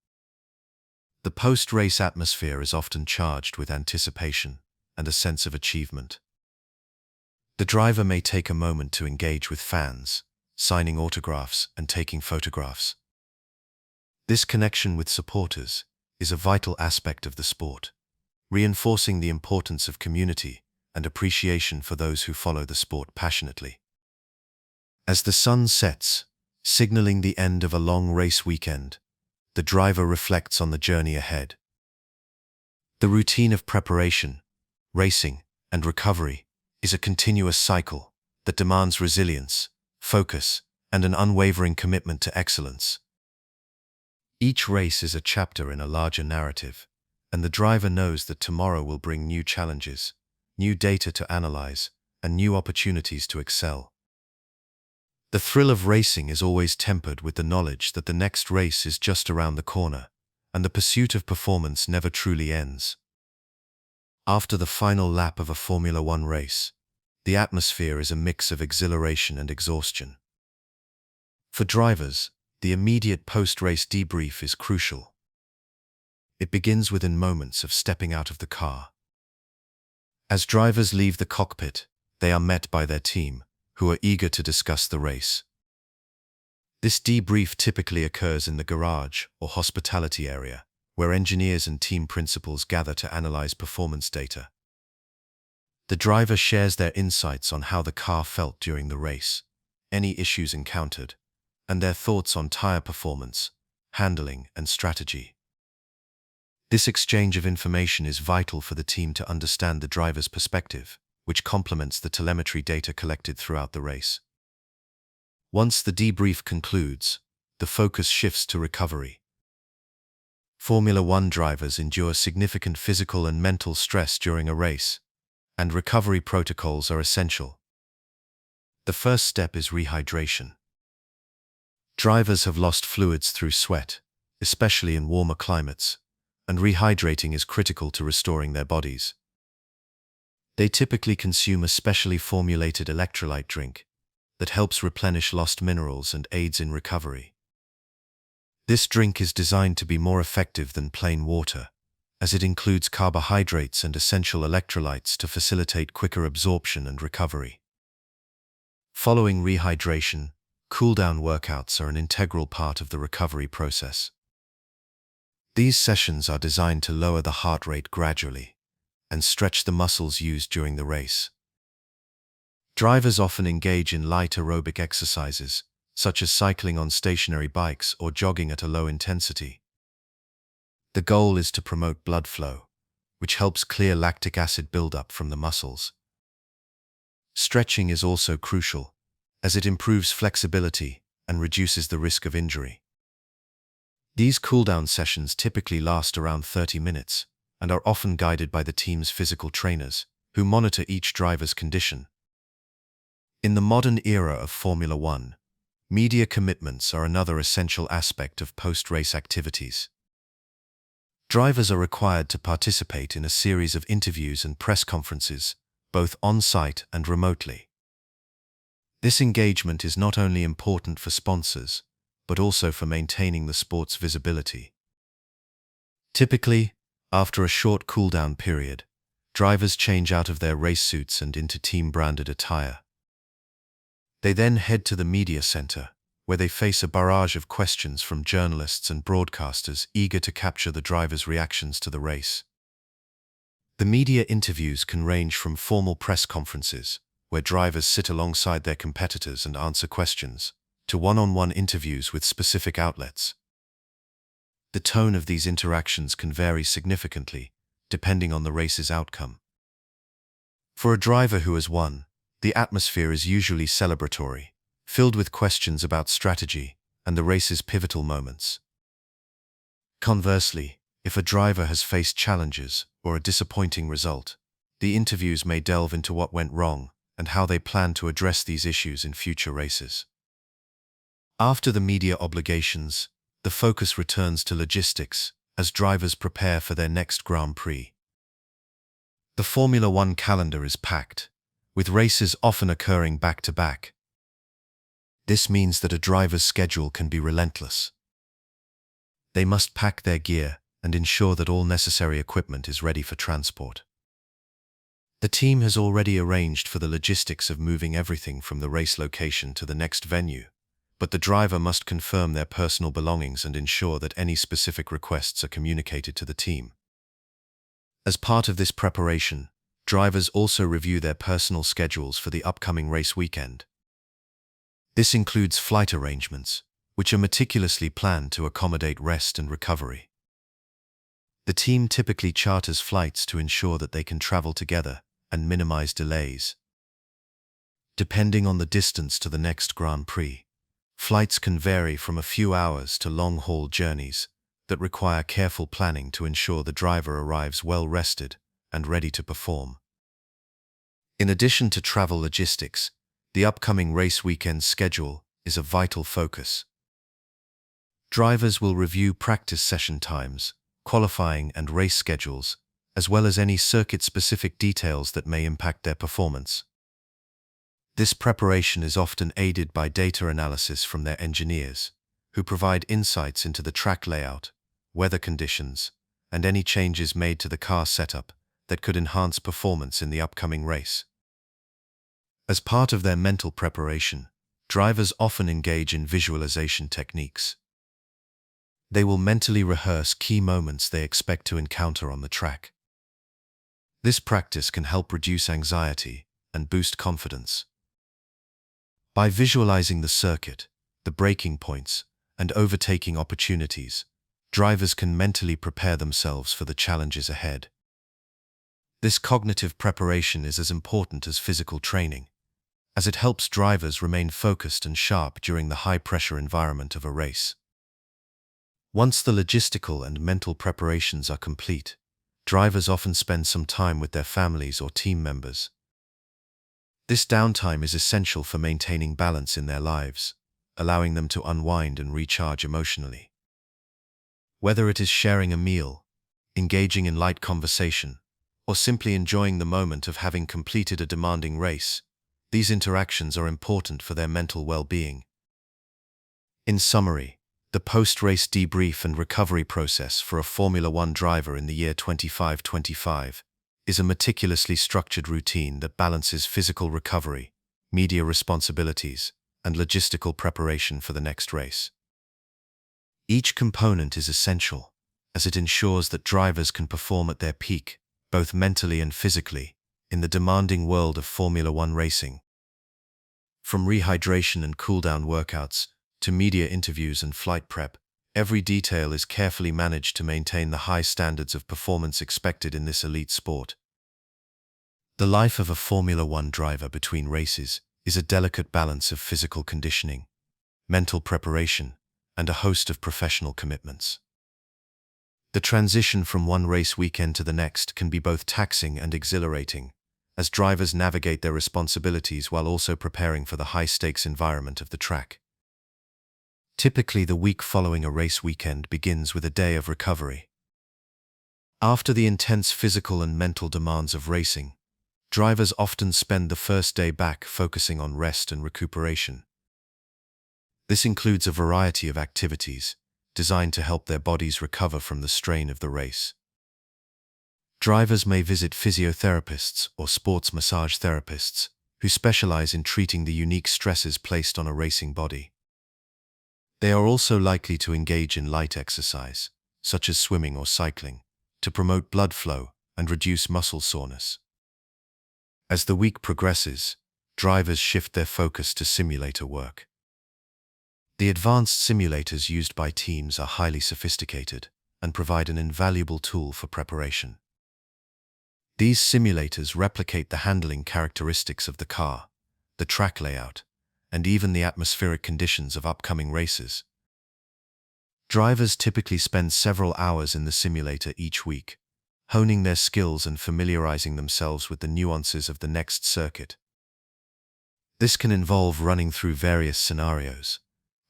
The post-race atmosphere is often charged with anticipation and a sense of achievement. The driver may take a moment to engage with fans, signing autographs and taking photographs. This connection with supporters is a vital aspect of the sport, reinforcing the importance of community and appreciation for those who follow the sport passionately. As the sun sets, signaling the end of a long race weekend, the driver reflects on the journey ahead. The routine of preparation, racing, and recovery is a continuous cycle that demands resilience, focus, and an unwavering commitment to excellence. Each race is a chapter in a larger narrative, and the driver knows that tomorrow will bring new challenges, new data to analyze, and new opportunities to excel. The thrill of racing is always tempered with the knowledge that the next race is just around the corner, and the pursuit of performance never truly ends. After the final lap of a Formula One race, the atmosphere is a mix of exhilaration and exhaustion. For drivers, the immediate post-race debrief is crucial. It begins within moments of stepping out of the car. As drivers leave the cockpit, they are met by their team, who are eager to discuss the race. This debrief typically occurs in the garage or hospitality area, where engineers and team principals gather to analyze performance data. The driver shares their insights on how the car felt during the race, any issues encountered, and their thoughts on tire performance, handling, and strategy. This exchange of information is vital for the team to understand the driver's perspective, which complements the telemetry data collected throughout the race. Once the debrief concludes, the focus shifts to recovery. Formula One drivers endure significant physical and mental stress during a race, and recovery protocols are essential. The first step is rehydration. Drivers have lost fluids through sweat, especially in warmer climates, and rehydrating is critical to restoring their bodies. They typically consume a specially formulated electrolyte drink that helps replenish lost minerals and aids in recovery. This drink is designed to be more effective than plain water, as it includes carbohydrates and essential electrolytes to facilitate quicker absorption and recovery. Following rehydration, cool-down workouts are an integral part of the recovery process. These sessions are designed to lower the heart rate gradually and stretch the muscles used during the race. Drivers often engage in light aerobic exercises, such as cycling on stationary bikes or jogging at a low intensity. The goal is to promote blood flow, which helps clear lactic acid buildup from the muscles. Stretching is also crucial, as it improves flexibility and reduces the risk of injury. These cool-down sessions typically last around 30 minutes and are often guided by the team's physical trainers, who monitor each driver's condition. In the modern era of Formula One, Media commitments are another essential aspect of post-race activities. Drivers are required to participate in a series of interviews and press conferences, both on-site and remotely. This engagement is not only important for sponsors, but also for maintaining the sport's visibility. Typically, after a short cool-down period, drivers change out of their race suits and into team-branded attire. They then head to the media center, where they face a barrage of questions from journalists and broadcasters eager to capture the drivers' reactions to the race. The media interviews can range from formal press conferences, where drivers sit alongside their competitors and answer questions, to one-on-one interviews with specific outlets. The tone of these interactions can vary significantly, depending on the race's outcome. For a driver who has won, the atmosphere is usually celebratory, filled with questions about strategy and the race's pivotal moments. Conversely, if a driver has faced challenges or a disappointing result, the interviews may delve into what went wrong and how they plan to address these issues in future races. After the media obligations, the focus returns to logistics as drivers prepare for their next Grand Prix. The Formula One calendar is packed, with races often occurring back-to-back. This means that a driver's schedule can be relentless. They must pack their gear and ensure that all necessary equipment is ready for transport. The team has already arranged for the logistics of moving everything from the race location to the next venue, but the driver must confirm their personal belongings and ensure that any specific requests are communicated to the team. As part of this preparation, drivers also review their personal schedules for the upcoming race weekend. This includes flight arrangements, which are meticulously planned to accommodate rest and recovery. The team typically charters flights to ensure that they can travel together and minimize delays. Depending on the distance to the next Grand Prix, flights can vary from a few hours to long-haul journeys that require careful planning to ensure the driver arrives well-rested and ready to perform. In addition to travel logistics, the upcoming race weekend schedule is a vital focus. Drivers will review practice session times, qualifying and race schedules, as well as any circuit-specific details that may impact their performance. This preparation is often aided by data analysis from their engineers, who provide insights into the track layout, weather conditions, and any changes made to the car setup that could enhance performance in the upcoming race. As part of their mental preparation, drivers often engage in visualization techniques. They will mentally rehearse key moments they expect to encounter on the track. This practice can help reduce anxiety and boost confidence. By visualizing the circuit, the braking points, and overtaking opportunities, drivers can mentally prepare themselves for the challenges ahead. This cognitive preparation is as important as physical training, as it helps drivers remain focused and sharp during the high-pressure environment of a race. Once the logistical and mental preparations are complete, drivers often spend some time with their families or team members. This downtime is essential for maintaining balance in their lives, allowing them to unwind and recharge emotionally. Whether it is sharing a meal, engaging in light conversation, or simply enjoying the moment of having completed a demanding race, these interactions are important for their mental well-being. In summary, the post-race debrief and recovery process for a Formula One driver in the year 2025 is a meticulously structured routine that balances physical recovery, media responsibilities, and logistical preparation for the next race. Each component is essential, as it ensures that drivers can perform at their peak, both mentally and physically, in the demanding world of Formula One racing. From rehydration and cool-down workouts to media interviews and flight prep, every detail is carefully managed to maintain the high standards of performance expected in this elite sport. The life of a Formula One driver between races is a delicate balance of physical conditioning, mental preparation, and a host of professional commitments. The transition from one race weekend to the next can be both taxing and exhilarating, as drivers navigate their responsibilities while also preparing for the high-stakes environment of the track. Typically, the week following a race weekend begins with a day of recovery. After the intense physical and mental demands of racing, drivers often spend the first day back focusing on rest and recuperation. This includes a variety of activities designed to help their bodies recover from the strain of the race. Drivers may visit physiotherapists or sports massage therapists who specialize in treating the unique stresses placed on a racing body. They are also likely to engage in light exercise, such as swimming or cycling, to promote blood flow and reduce muscle soreness. As the week progresses, drivers shift their focus to simulator work. The advanced simulators used by teams are highly sophisticated and provide an invaluable tool for preparation. These simulators replicate the handling characteristics of the car, the track layout, and even the atmospheric conditions of upcoming races. Drivers typically spend several hours in the simulator each week, honing their skills and familiarizing themselves with the nuances of the next circuit. This can involve running through various scenarios,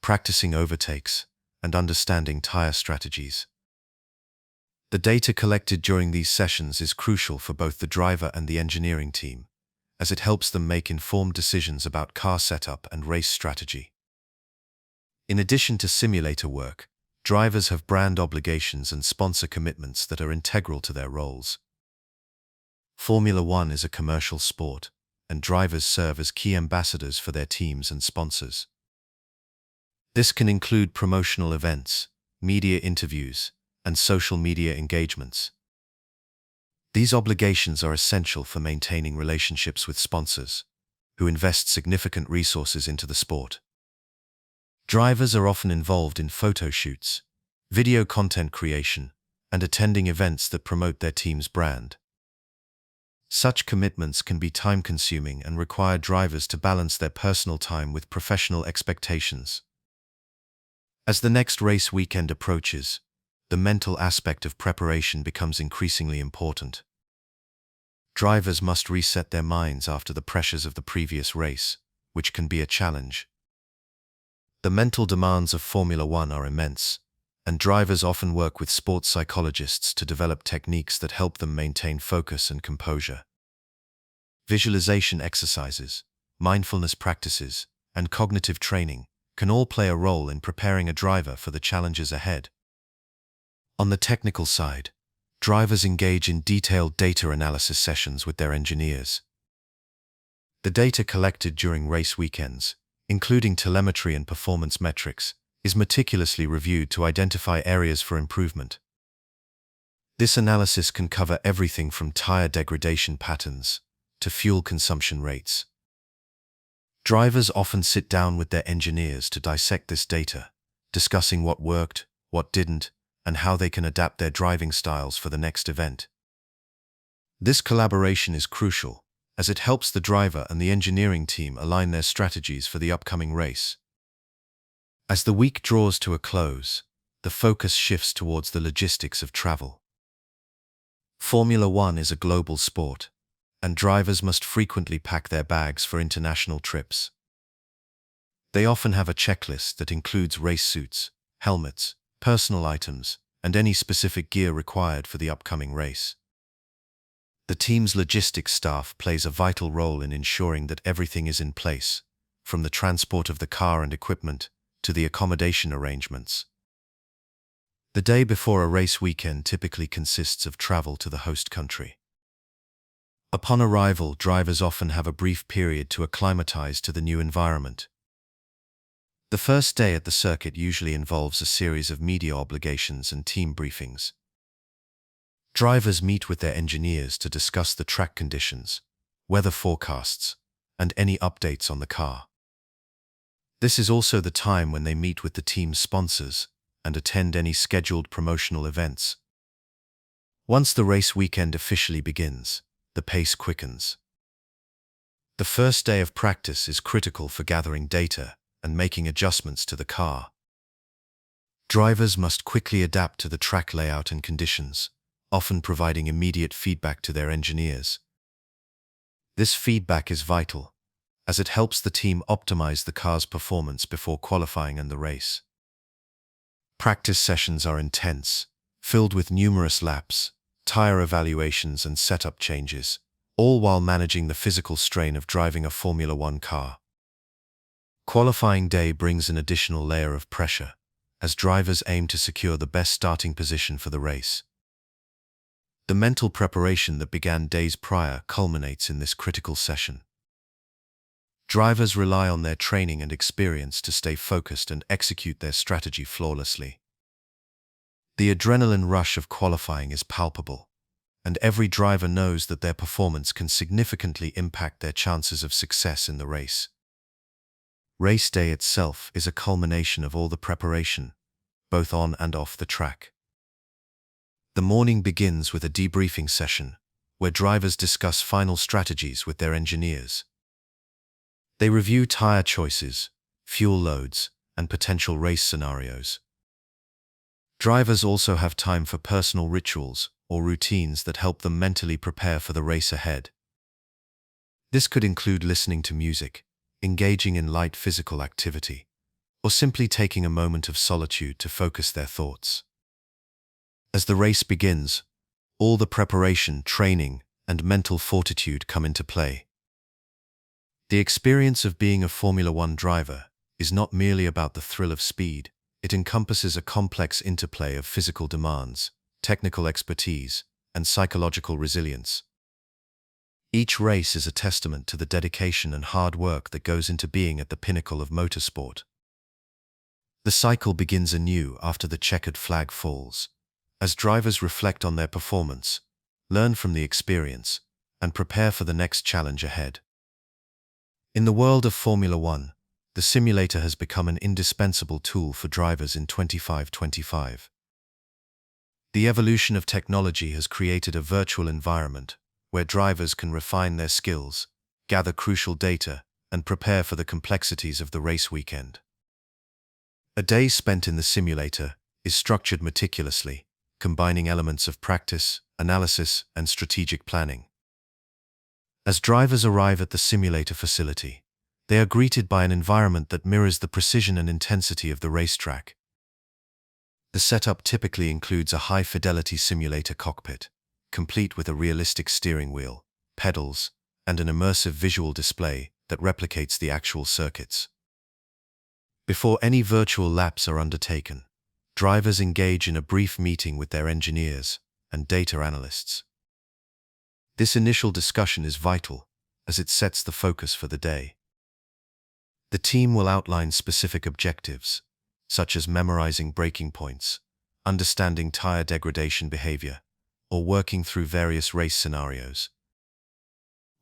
practicing overtakes, and understanding tire strategies. The data collected during these sessions is crucial for both the driver and the engineering team, as it helps them make informed decisions about car setup and race strategy. In addition to simulator work, drivers have brand obligations and sponsor commitments that are integral to their roles. Formula One is a commercial sport, and drivers serve as key ambassadors for their teams and sponsors. This can include promotional events, media interviews, and social media engagements. These obligations are essential for maintaining relationships with sponsors, who invest significant resources into the sport. Drivers are often involved in photo shoots, video content creation, and attending events that promote their team's brand. Such commitments can be time-consuming and require drivers to balance their personal time with professional expectations. As the next race weekend approaches, the mental aspect of preparation becomes increasingly important. Drivers must reset their minds after the pressures of the previous race, which can be a challenge. The mental demands of Formula One are immense, and drivers often work with sports psychologists to develop techniques that help them maintain focus and composure. Visualization exercises, mindfulness practices, and cognitive training can all play a role in preparing a driver for the challenges ahead. On the technical side, drivers engage in detailed data analysis sessions with their engineers. The data collected during race weekends, including telemetry and performance metrics, is meticulously reviewed to identify areas for improvement. This analysis can cover everything from tire degradation patterns to fuel consumption rates. Drivers often sit down with their engineers to dissect this data, discussing what worked, what didn't, and how they can adapt their driving styles for the next event. This collaboration is crucial, as it helps the driver and the engineering team align their strategies for the upcoming race. As the week draws to a close, the focus shifts towards the logistics of travel. Formula One is a global sport, and drivers must frequently pack their bags for international trips. They often have a checklist that includes race suits, helmets, personal items, and any specific gear required for the upcoming race. The team's logistics staff plays a vital role in ensuring that everything is in place, from the transport of the car and equipment to the accommodation arrangements. The day before a race weekend typically consists of travel to the host country. Upon arrival, drivers often have a brief period to acclimatize to the new environment. The first day at the circuit usually involves a series of media obligations and team briefings. Drivers meet with their engineers to discuss the track conditions, weather forecasts, and any updates on the car. This is also the time when they meet with the team's sponsors and attend any scheduled promotional events. Once the race weekend officially begins, the pace quickens. The first day of practice is critical for gathering data and making adjustments to the car. Drivers must quickly adapt to the track layout and conditions, often providing immediate feedback to their engineers. This feedback is vital, as it helps the team optimize the car's performance before qualifying and the race. Practice sessions are intense, filled with numerous laps, tire evaluations and setup changes, all while managing the physical strain of driving a Formula One car. Qualifying day brings an additional layer of pressure, as drivers aim to secure the best starting position for the race. The mental preparation that began days prior culminates in this critical session. Drivers rely on their training and experience to stay focused and execute their strategy flawlessly. The adrenaline rush of qualifying is palpable, and every driver knows that their performance can significantly impact their chances of success in the race. Race day itself is a culmination of all the preparation, both on and off the track. The morning begins with a debriefing session, where drivers discuss final strategies with their engineers. They review tire choices, fuel loads, and potential race scenarios. Drivers also have time for personal rituals or routines that help them mentally prepare for the race ahead. This could include listening to music, engaging in light physical activity, or simply taking a moment of solitude to focus their thoughts. As the race begins, all the preparation, training, and mental fortitude come into play. The experience of being a Formula One driver is not merely about the thrill of speed. It encompasses a complex interplay of physical demands, technical expertise, and psychological resilience. Each race is a testament to the dedication and hard work that goes into being at the pinnacle of motorsport. The cycle begins anew after the checkered flag falls, as drivers reflect on their performance, learn from the experience, and prepare for the next challenge ahead. In the world of Formula One, the simulator has become an indispensable tool for drivers in 2025. The evolution of technology has created a virtual environment where drivers can refine their skills, gather crucial data, and prepare for the complexities of the race weekend. A day spent in the simulator is structured meticulously, combining elements of practice, analysis, and strategic planning. As drivers arrive at the simulator facility, they are greeted by an environment that mirrors the precision and intensity of the racetrack. The setup typically includes a high-fidelity simulator cockpit, complete with a realistic steering wheel, pedals, and an immersive visual display that replicates the actual circuits. Before any virtual laps are undertaken, drivers engage in a brief meeting with their engineers and data analysts. This initial discussion is vital, as it sets the focus for the day. The team will outline specific objectives, such as memorizing braking points, understanding tire degradation behavior, or working through various race scenarios.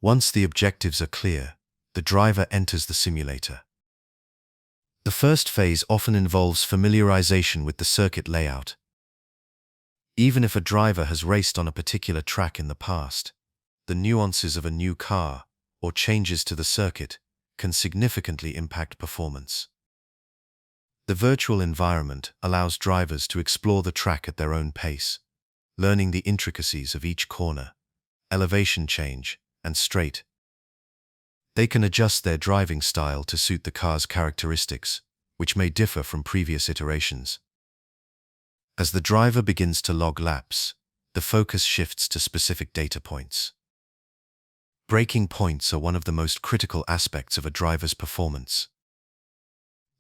Once the objectives are clear, the driver enters the simulator. The first phase often involves familiarization with the circuit layout. Even if a driver has raced on a particular track in the past, the nuances of a new car or changes to the circuit can significantly impact performance. The virtual environment allows drivers to explore the track at their own pace, learning the intricacies of each corner, elevation change, and straight. They can adjust their driving style to suit the car's characteristics, which may differ from previous iterations. As the driver begins to log laps, the focus shifts to specific data points. Braking points are one of the most critical aspects of a driver's performance.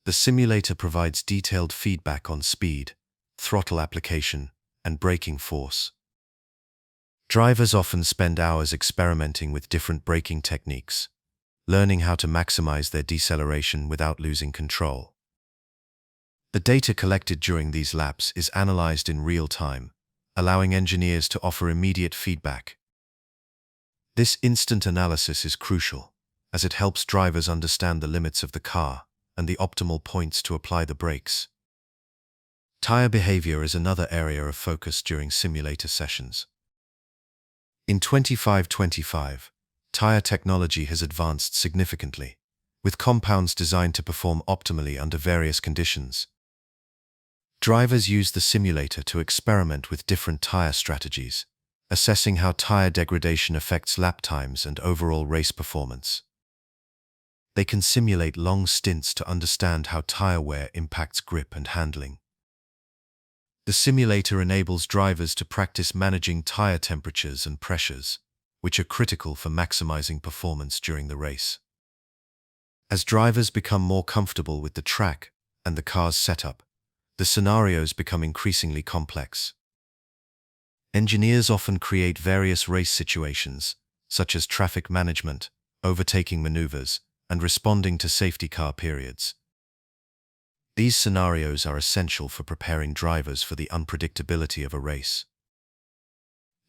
The simulator provides detailed feedback on speed, throttle application, and braking force. Drivers often spend hours experimenting with different braking techniques, learning how to maximize their deceleration without losing control. The data collected during these laps is analyzed in real time, allowing engineers to offer immediate feedback. This instant analysis is crucial, as it helps drivers understand the limits of the car and the optimal points to apply the brakes. Tire behavior is another area of focus during simulator sessions. In 2025, tire technology has advanced significantly, with compounds designed to perform optimally under various conditions. Drivers use the simulator to experiment with different tire strategies, assessing how tire degradation affects lap times and overall race performance. They can simulate long stints to understand how tire wear impacts grip and handling. The simulator enables drivers to practice managing tire temperatures and pressures, which are critical for maximizing performance during the race. As drivers become more comfortable with the track and the car's setup, the scenarios become increasingly complex. Engineers often create various race situations, such as traffic management, overtaking maneuvers, and responding to safety car periods. These scenarios are essential for preparing drivers for the unpredictability of a race.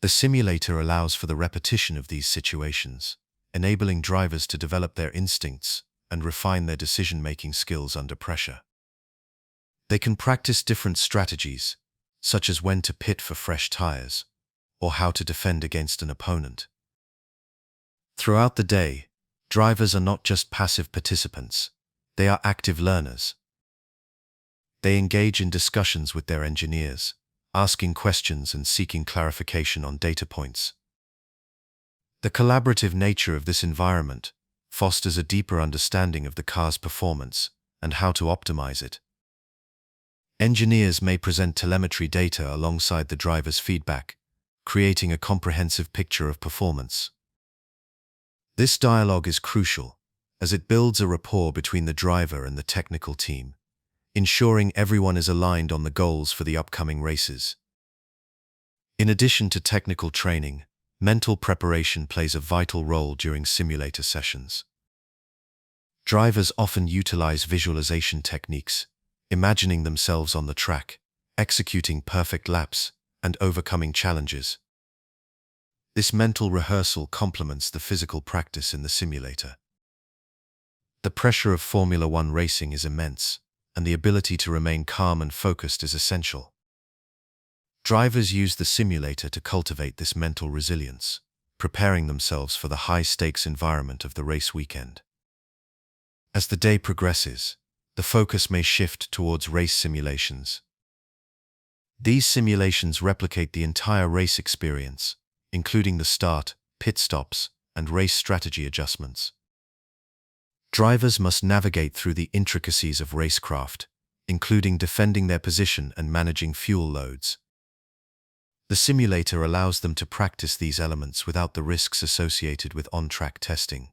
The simulator allows for the repetition of these situations, enabling drivers to develop their instincts and refine their decision-making skills under pressure. They can practice different strategies, such as when to pit for fresh tires, or how to defend against an opponent. Throughout the day, drivers are not just passive participants, they are active learners. They engage in discussions with their engineers, asking questions and seeking clarification on data points. The collaborative nature of this environment fosters a deeper understanding of the car's performance and how to optimize it. Engineers may present telemetry data alongside the driver's feedback, creating a comprehensive picture of performance. This dialogue is crucial, as it builds a rapport between the driver and the technical team, ensuring everyone is aligned on the goals for the upcoming races. In addition to technical training, mental preparation plays a vital role during simulator sessions. Drivers often utilize visualization techniques, imagining themselves on the track, executing perfect laps, and overcoming challenges. This mental rehearsal complements the physical practice in the simulator. The pressure of Formula One racing is immense, and the ability to remain calm and focused is essential. Drivers use the simulator to cultivate this mental resilience, preparing themselves for the high-stakes environment of the race weekend. As the day progresses, the focus may shift towards race simulations. These simulations replicate the entire race experience, including the start, pit stops, and race strategy adjustments. Drivers must navigate through the intricacies of racecraft, including defending their position and managing fuel loads. The simulator allows them to practice these elements without the risks associated with on-track testing.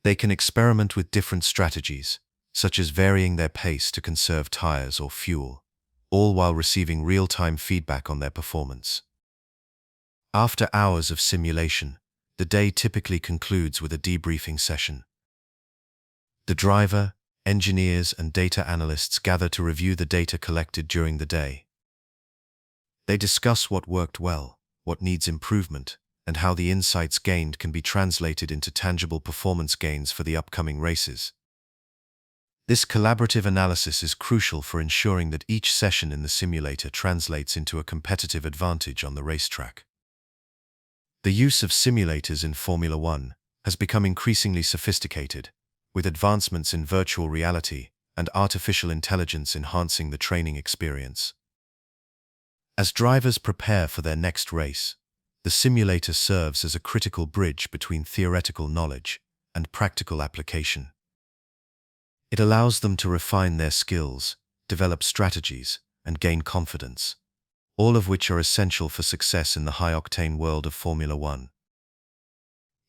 They can experiment with different strategies, such as varying their pace to conserve tires or fuel, all while receiving real-time feedback on their performance. After hours of simulation, the day typically concludes with a debriefing session. The driver, engineers, and data analysts gather to review the data collected during the day. They discuss what worked well, what needs improvement, and how the insights gained can be translated into tangible performance gains for the upcoming races. This collaborative analysis is crucial for ensuring that each session in the simulator translates into a competitive advantage on the racetrack. The use of simulators in Formula One has become increasingly sophisticated, with advancements in virtual reality and artificial intelligence enhancing the training experience. As drivers prepare for their next race, the simulator serves as a critical bridge between theoretical knowledge and practical application. It allows them to refine their skills, develop strategies, and gain confidence, all of which are essential for success in the high-octane world of Formula One.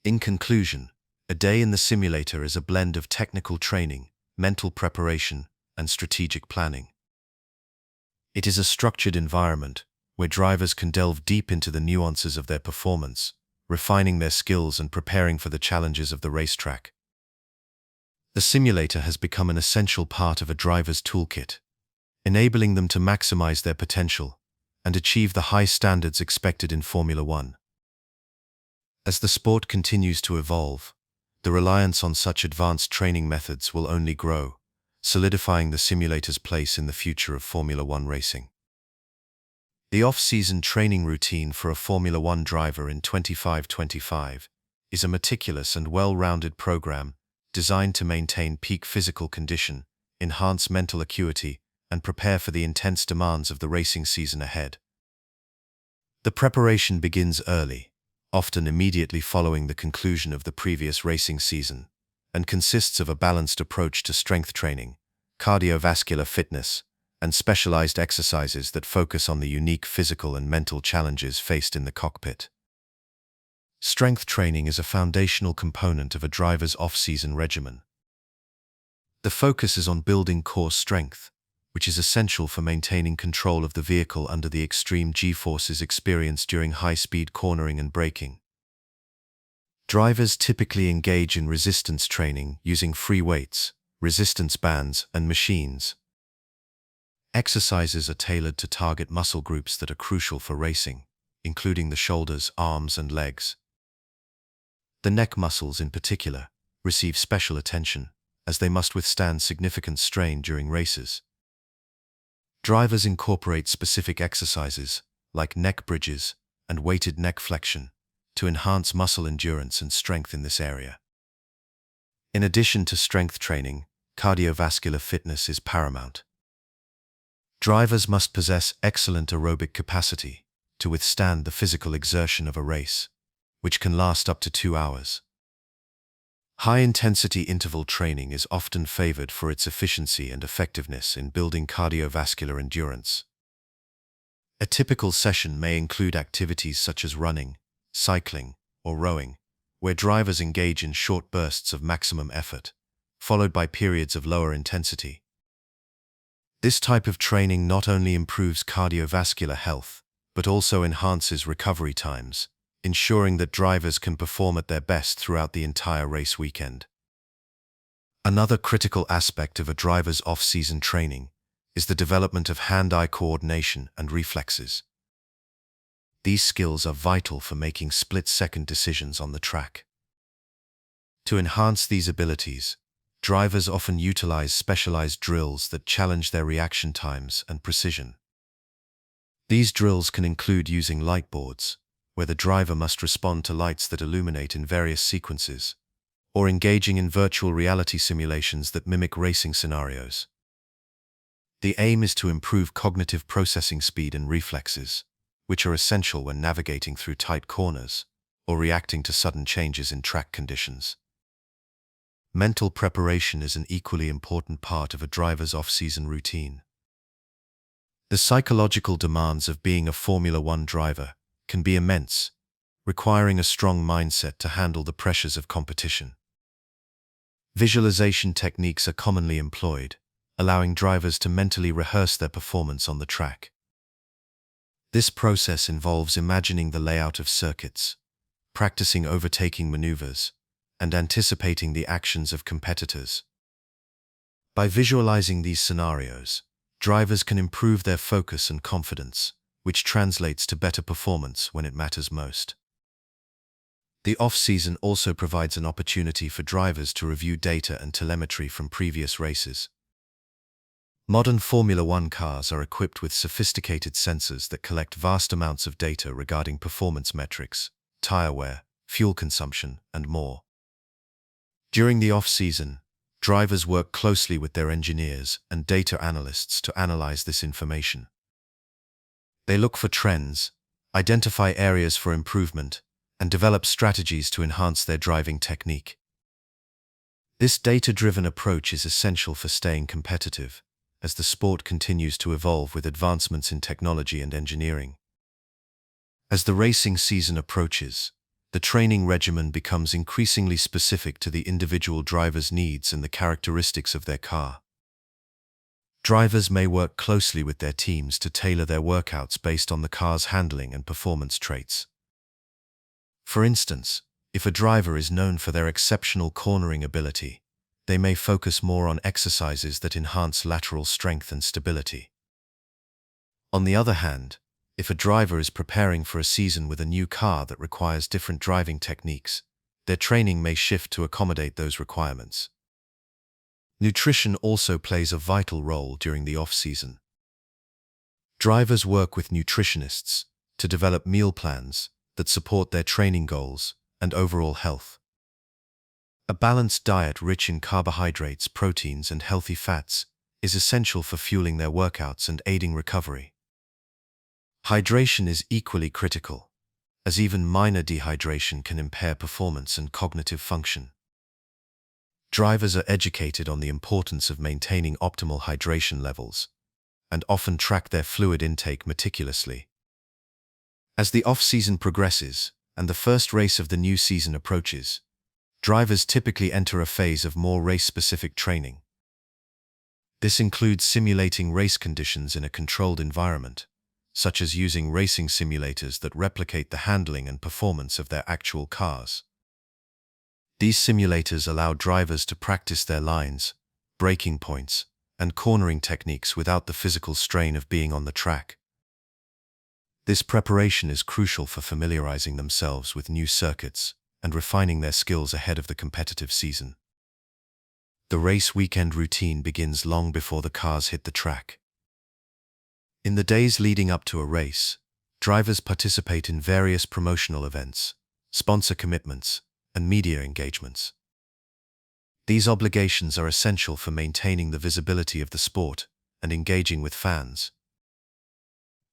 In conclusion, a day in the simulator is a blend of technical training, mental preparation, and strategic planning. It is a structured environment where drivers can delve deep into the nuances of their performance, refining their skills and preparing for the challenges of the racetrack. The simulator has become an essential part of a driver's toolkit, enabling them to maximize their potential and achieve the high standards expected in Formula One. As the sport continues to evolve, the reliance on such advanced training methods will only grow, solidifying the simulator's place in the future of Formula One racing. The off-season training routine for a Formula One driver in 2025 is a meticulous and well-rounded program designed to maintain peak physical condition, enhance mental acuity, and prepare for the intense demands of the racing season ahead. The preparation begins early, often immediately following the conclusion of the previous racing season, and consists of a balanced approach to strength training, cardiovascular fitness, and specialized exercises that focus on the unique physical and mental challenges faced in the cockpit. Strength training is a foundational component of a driver's off-season regimen. The focus is on building core strength, which is essential for maintaining control of the vehicle under the extreme G-forces experienced during high-speed cornering and braking. Drivers typically engage in resistance training using free weights, resistance bands, and machines. Exercises are tailored to target muscle groups that are crucial for racing, including the shoulders, arms, and legs. The neck muscles, in particular, receive special attention, as they must withstand significant strain during races. Drivers incorporate specific exercises, like neck bridges and weighted neck flexion, to enhance muscle endurance and strength in this area. In addition to strength training, cardiovascular fitness is paramount. Drivers must possess excellent aerobic capacity to withstand the physical exertion of a race, which can last up to 2 hours. High-intensity interval training is often favored for its efficiency and effectiveness in building cardiovascular endurance. A typical session may include activities such as running, cycling, or rowing, where drivers engage in short bursts of maximum effort, followed by periods of lower intensity. This type of training not only improves cardiovascular health, but also enhances recovery times, ensuring that drivers can perform at their best throughout the entire race weekend. Another critical aspect of a driver's off-season training is the development of hand-eye coordination and reflexes. These skills are vital for making split-second decisions on the track. To enhance these abilities, drivers often utilize specialized drills that challenge their reaction times and precision. These drills can include using light boards, where the driver must respond to lights that illuminate in various sequences, or engaging in virtual reality simulations that mimic racing scenarios. The aim is to improve cognitive processing speed and reflexes, which are essential when navigating through tight corners or reacting to sudden changes in track conditions. Mental preparation is an equally important part of a driver's off-season routine. The psychological demands of being a Formula One driver can be immense, requiring a strong mindset to handle the pressures of competition. Visualization techniques are commonly employed, allowing drivers to mentally rehearse their performance on the track. This process involves imagining the layout of circuits, practicing overtaking maneuvers, and anticipating the actions of competitors. By visualizing these scenarios, drivers can improve their focus and confidence, which translates to better performance when it matters most. The off-season also provides an opportunity for drivers to review data and telemetry from previous races. Modern Formula One cars are equipped with sophisticated sensors that collect vast amounts of data regarding performance metrics, tire wear, fuel consumption, and more. During the off-season, drivers work closely with their engineers and data analysts to analyze this information. They look for trends, identify areas for improvement, and develop strategies to enhance their driving technique. This data-driven approach is essential for staying competitive, as the sport continues to evolve with advancements in technology and engineering. As the racing season approaches, the training regimen becomes increasingly specific to the individual driver's needs and the characteristics of their car. Drivers may work closely with their teams to tailor their workouts based on the car's handling and performance traits. For instance, if a driver is known for their exceptional cornering ability, they may focus more on exercises that enhance lateral strength and stability. On the other hand, if a driver is preparing for a season with a new car that requires different driving techniques, their training may shift to accommodate those requirements. Nutrition also plays a vital role during the off-season. Drivers work with nutritionists to develop meal plans that support their training goals and overall health. A balanced diet rich in carbohydrates, proteins, and healthy fats is essential for fueling their workouts and aiding recovery. Hydration is equally critical, as even minor dehydration can impair performance and cognitive function. Drivers are educated on the importance of maintaining optimal hydration levels, and often track their fluid intake meticulously. As the off-season progresses and the first race of the new season approaches, drivers typically enter a phase of more race-specific training. This includes simulating race conditions in a controlled environment, such as using racing simulators that replicate the handling and performance of their actual cars. These simulators allow drivers to practice their lines, braking points, and cornering techniques without the physical strain of being on the track. This preparation is crucial for familiarizing themselves with new circuits and refining their skills ahead of the competitive season. The race weekend routine begins long before the cars hit the track. In the days leading up to a race, drivers participate in various promotional events, sponsor commitments, and media engagements. These obligations are essential for maintaining the visibility of the sport and engaging with fans.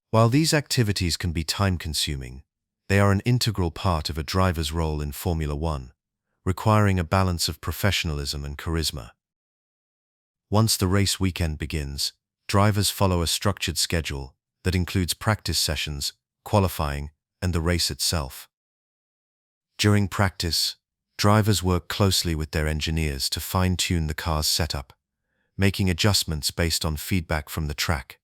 While these activities can be time-consuming, they are an integral part of a driver's role in Formula One, requiring a balance of professionalism and charisma. Once the race weekend begins, drivers follow a structured schedule that includes practice sessions, qualifying, and the race itself. During practice, drivers work closely with their engineers to fine-tune the car's setup, making adjustments based on feedback from the track.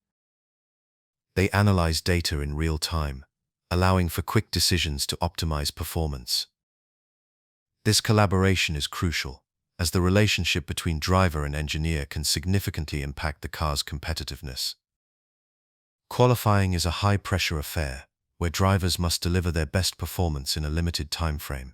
They analyze data in real time, allowing for quick decisions to optimize performance. This collaboration is crucial, as the relationship between driver and engineer can significantly impact the car's competitiveness. Qualifying is a high-pressure affair, where drivers must deliver their best performance in a limited time frame.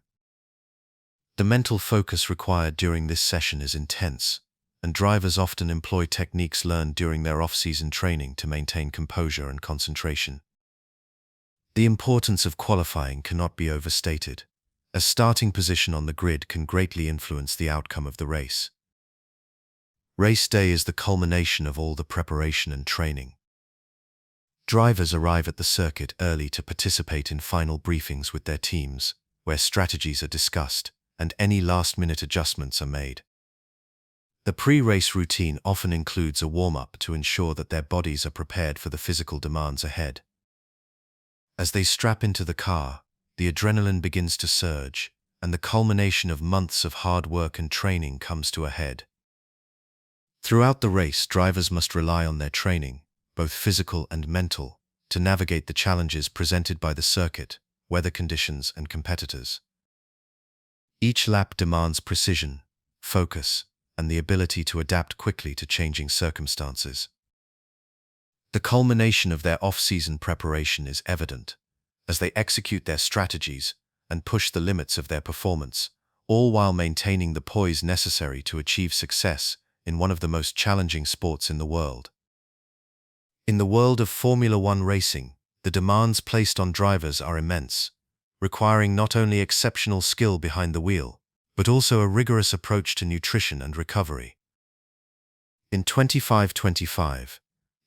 The mental focus required during this session is intense, and drivers often employ techniques learned during their off-season training to maintain composure and concentration. The importance of qualifying cannot be overstated, as starting position on the grid can greatly influence the outcome of the race. Race day is the culmination of all the preparation and training. Drivers arrive at the circuit early to participate in final briefings with their teams, where strategies are discussed and any last-minute adjustments are made. The pre-race routine often includes a warm-up to ensure that their bodies are prepared for the physical demands ahead. As they strap into the car, the adrenaline begins to surge, and the culmination of months of hard work and training comes to a head. Throughout the race, drivers must rely on their training, both physical and mental, to navigate the challenges presented by the circuit, weather conditions, and competitors. Each lap demands precision, focus, and the ability to adapt quickly to changing circumstances. The culmination of their off-season preparation is evident, as they execute their strategies and push the limits of their performance, all while maintaining the poise necessary to achieve success in one of the most challenging sports in the world. In the world of Formula One racing, the demands placed on drivers are immense, requiring not only exceptional skill behind the wheel, but also a rigorous approach to nutrition and recovery. In 25-25,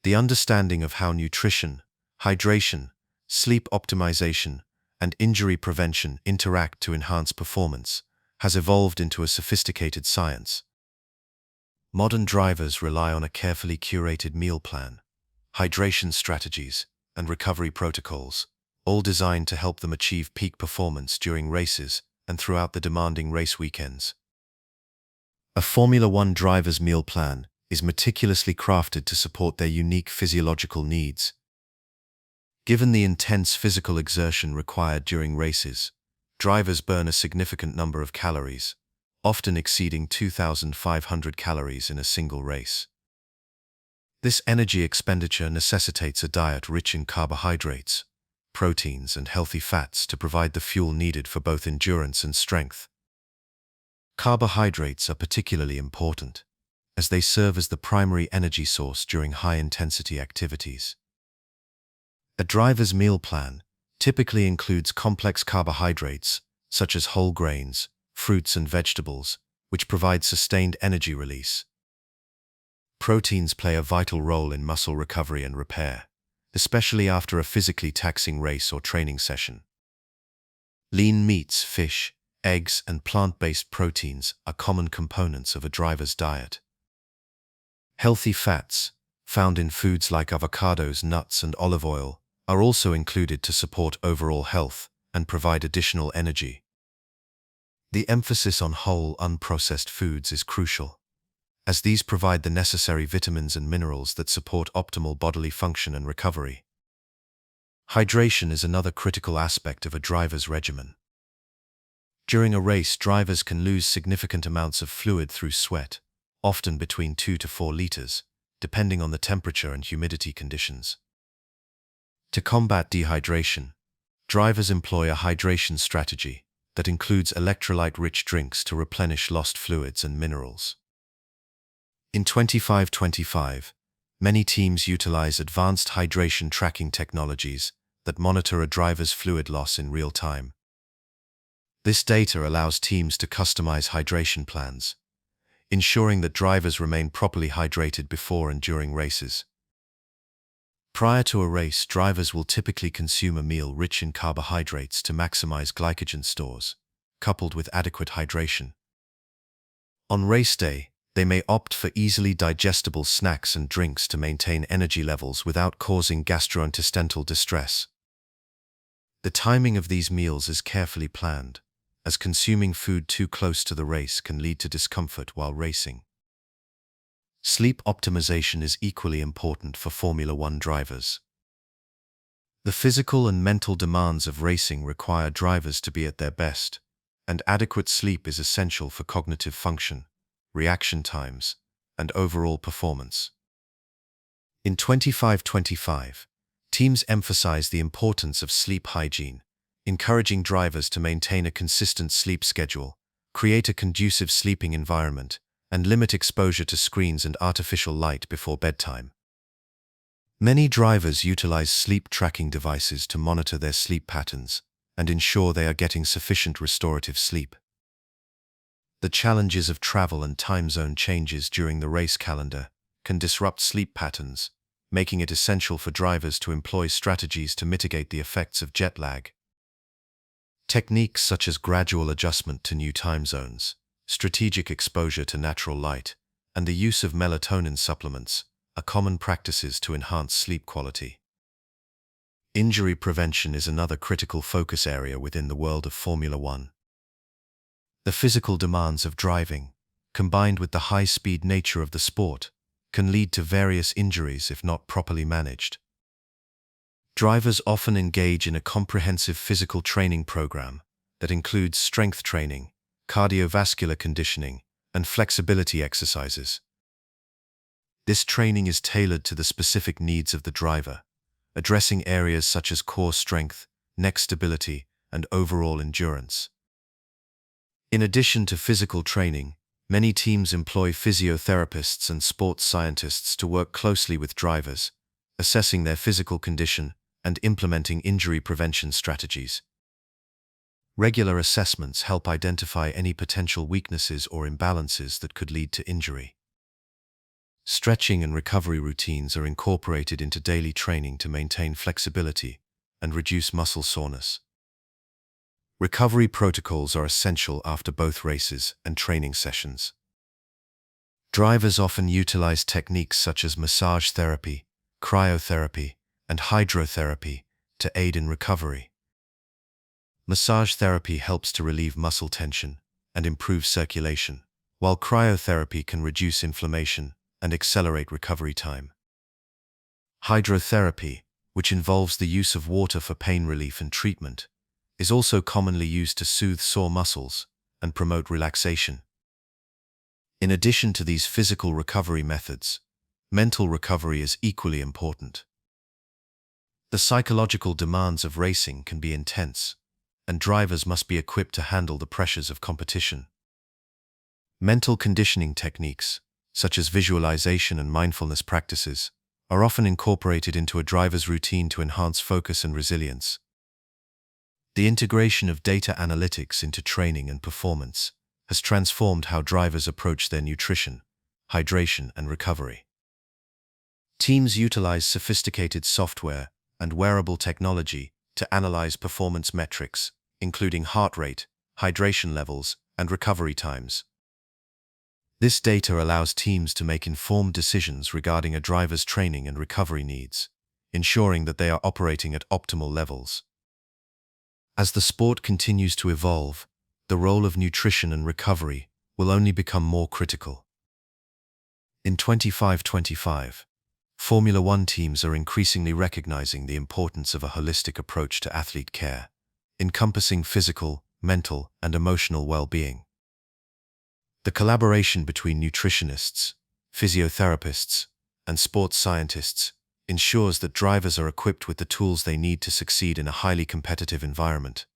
the understanding of how nutrition, hydration, sleep optimization, and injury prevention interact to enhance performance has evolved into a sophisticated science. Modern drivers rely on a carefully curated meal plan, hydration strategies, and recovery protocols, all designed to help them achieve peak performance during races and throughout the demanding race weekends. A Formula One driver's meal plan is meticulously crafted to support their unique physiological needs. Given the intense physical exertion required during races, drivers burn a significant number of calories, often exceeding 2,500 calories in a single race. This energy expenditure necessitates a diet rich in carbohydrates, proteins, and healthy fats to provide the fuel needed for both endurance and strength. Carbohydrates are particularly important, as they serve as the primary energy source during high-intensity activities. A driver's meal plan typically includes complex carbohydrates, such as whole grains, fruits, and vegetables, which provide sustained energy release. Proteins play a vital role in muscle recovery and repair, especially after a physically taxing race or training session. Lean meats, fish, eggs, and plant-based proteins are common components of a driver's diet. Healthy fats, found in foods like avocados, nuts, and olive oil, are also included to support overall health and provide additional energy. The emphasis on whole, unprocessed foods is crucial, as these provide the necessary vitamins and minerals that support optimal bodily function and recovery. Hydration is another critical aspect of a driver's regimen. During a race, drivers can lose significant amounts of fluid through sweat, often between 2 to 4 liters, depending on the temperature and humidity conditions. To combat dehydration, drivers employ a hydration strategy that includes electrolyte-rich drinks to replenish lost fluids and minerals. In 25-25, many teams utilize advanced hydration tracking technologies that monitor a driver's fluid loss in real time. This data allows teams to customize hydration plans, ensuring that drivers remain properly hydrated before and during races. Prior to a race, drivers will typically consume a meal rich in carbohydrates to maximize glycogen stores, coupled with adequate hydration. On race day, they may opt for easily digestible snacks and drinks to maintain energy levels without causing gastrointestinal distress. The timing of these meals is carefully planned, as consuming food too close to the race can lead to discomfort while racing. Sleep optimization is equally important for Formula One drivers. The physical and mental demands of racing require drivers to be at their best, and adequate sleep is essential for cognitive function, reaction times, and overall performance. In 25-25, teams emphasize the importance of sleep hygiene, encouraging drivers to maintain a consistent sleep schedule, create a conducive sleeping environment, and limit exposure to screens and artificial light before bedtime. Many drivers utilize sleep tracking devices to monitor their sleep patterns and ensure they are getting sufficient restorative sleep. The challenges of travel and time zone changes during the race calendar can disrupt sleep patterns, making it essential for drivers to employ strategies to mitigate the effects of jet lag. Techniques such as gradual adjustment to new time zones, strategic exposure to natural light, and the use of melatonin supplements are common practices to enhance sleep quality. Injury prevention is another critical focus area within the world of Formula One. The physical demands of driving, combined with the high-speed nature of the sport, can lead to various injuries if not properly managed. Drivers often engage in a comprehensive physical training program that includes strength training, cardiovascular conditioning, and flexibility exercises. This training is tailored to the specific needs of the driver, addressing areas such as core strength, neck stability, and overall endurance. In addition to physical training, many teams employ physiotherapists and sports scientists to work closely with drivers, assessing their physical condition and implementing injury prevention strategies. Regular assessments help identify any potential weaknesses or imbalances that could lead to injury. Stretching and recovery routines are incorporated into daily training to maintain flexibility and reduce muscle soreness. Recovery protocols are essential after both races and training sessions. Drivers often utilize techniques such as massage therapy, cryotherapy, and hydrotherapy to aid in recovery. Massage therapy helps to relieve muscle tension and improve circulation, while cryotherapy can reduce inflammation and accelerate recovery time. Hydrotherapy, which involves the use of water for pain relief and treatment, is also commonly used to soothe sore muscles and promote relaxation. In addition to these physical recovery methods, mental recovery is equally important. The psychological demands of racing can be intense, and drivers must be equipped to handle the pressures of competition. Mental conditioning techniques, such as visualization and mindfulness practices, are often incorporated into a driver's routine to enhance focus and resilience. The integration of data analytics into training and performance has transformed how drivers approach their nutrition, hydration, and recovery. Teams utilize sophisticated software and wearable technology to analyze performance metrics, including heart rate, hydration levels, and recovery times. This data allows teams to make informed decisions regarding a driver's training and recovery needs, ensuring that they are operating at optimal levels. As the sport continues to evolve, the role of nutrition and recovery will only become more critical. In 25-25, Formula One teams are increasingly recognizing the importance of a holistic approach to athlete care, encompassing physical, mental, and emotional well-being. The collaboration between nutritionists, physiotherapists, and sports scientists ensures that drivers are equipped with the tools they need to succeed in a highly competitive environment.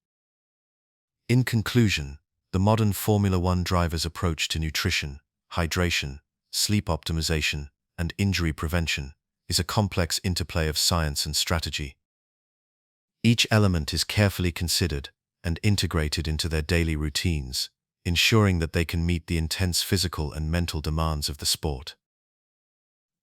In conclusion, the modern Formula One driver's approach to nutrition, hydration, sleep optimization, and injury prevention is a complex interplay of science and strategy. Each element is carefully considered and integrated into their daily routines, ensuring that they can meet the intense physical and mental demands of the sport.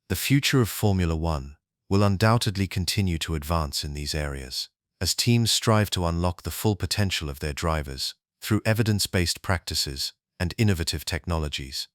The future of Formula One will undoubtedly continue to advance in these areas, as teams strive to unlock the full potential of their drivers through evidence-based practices and innovative technologies.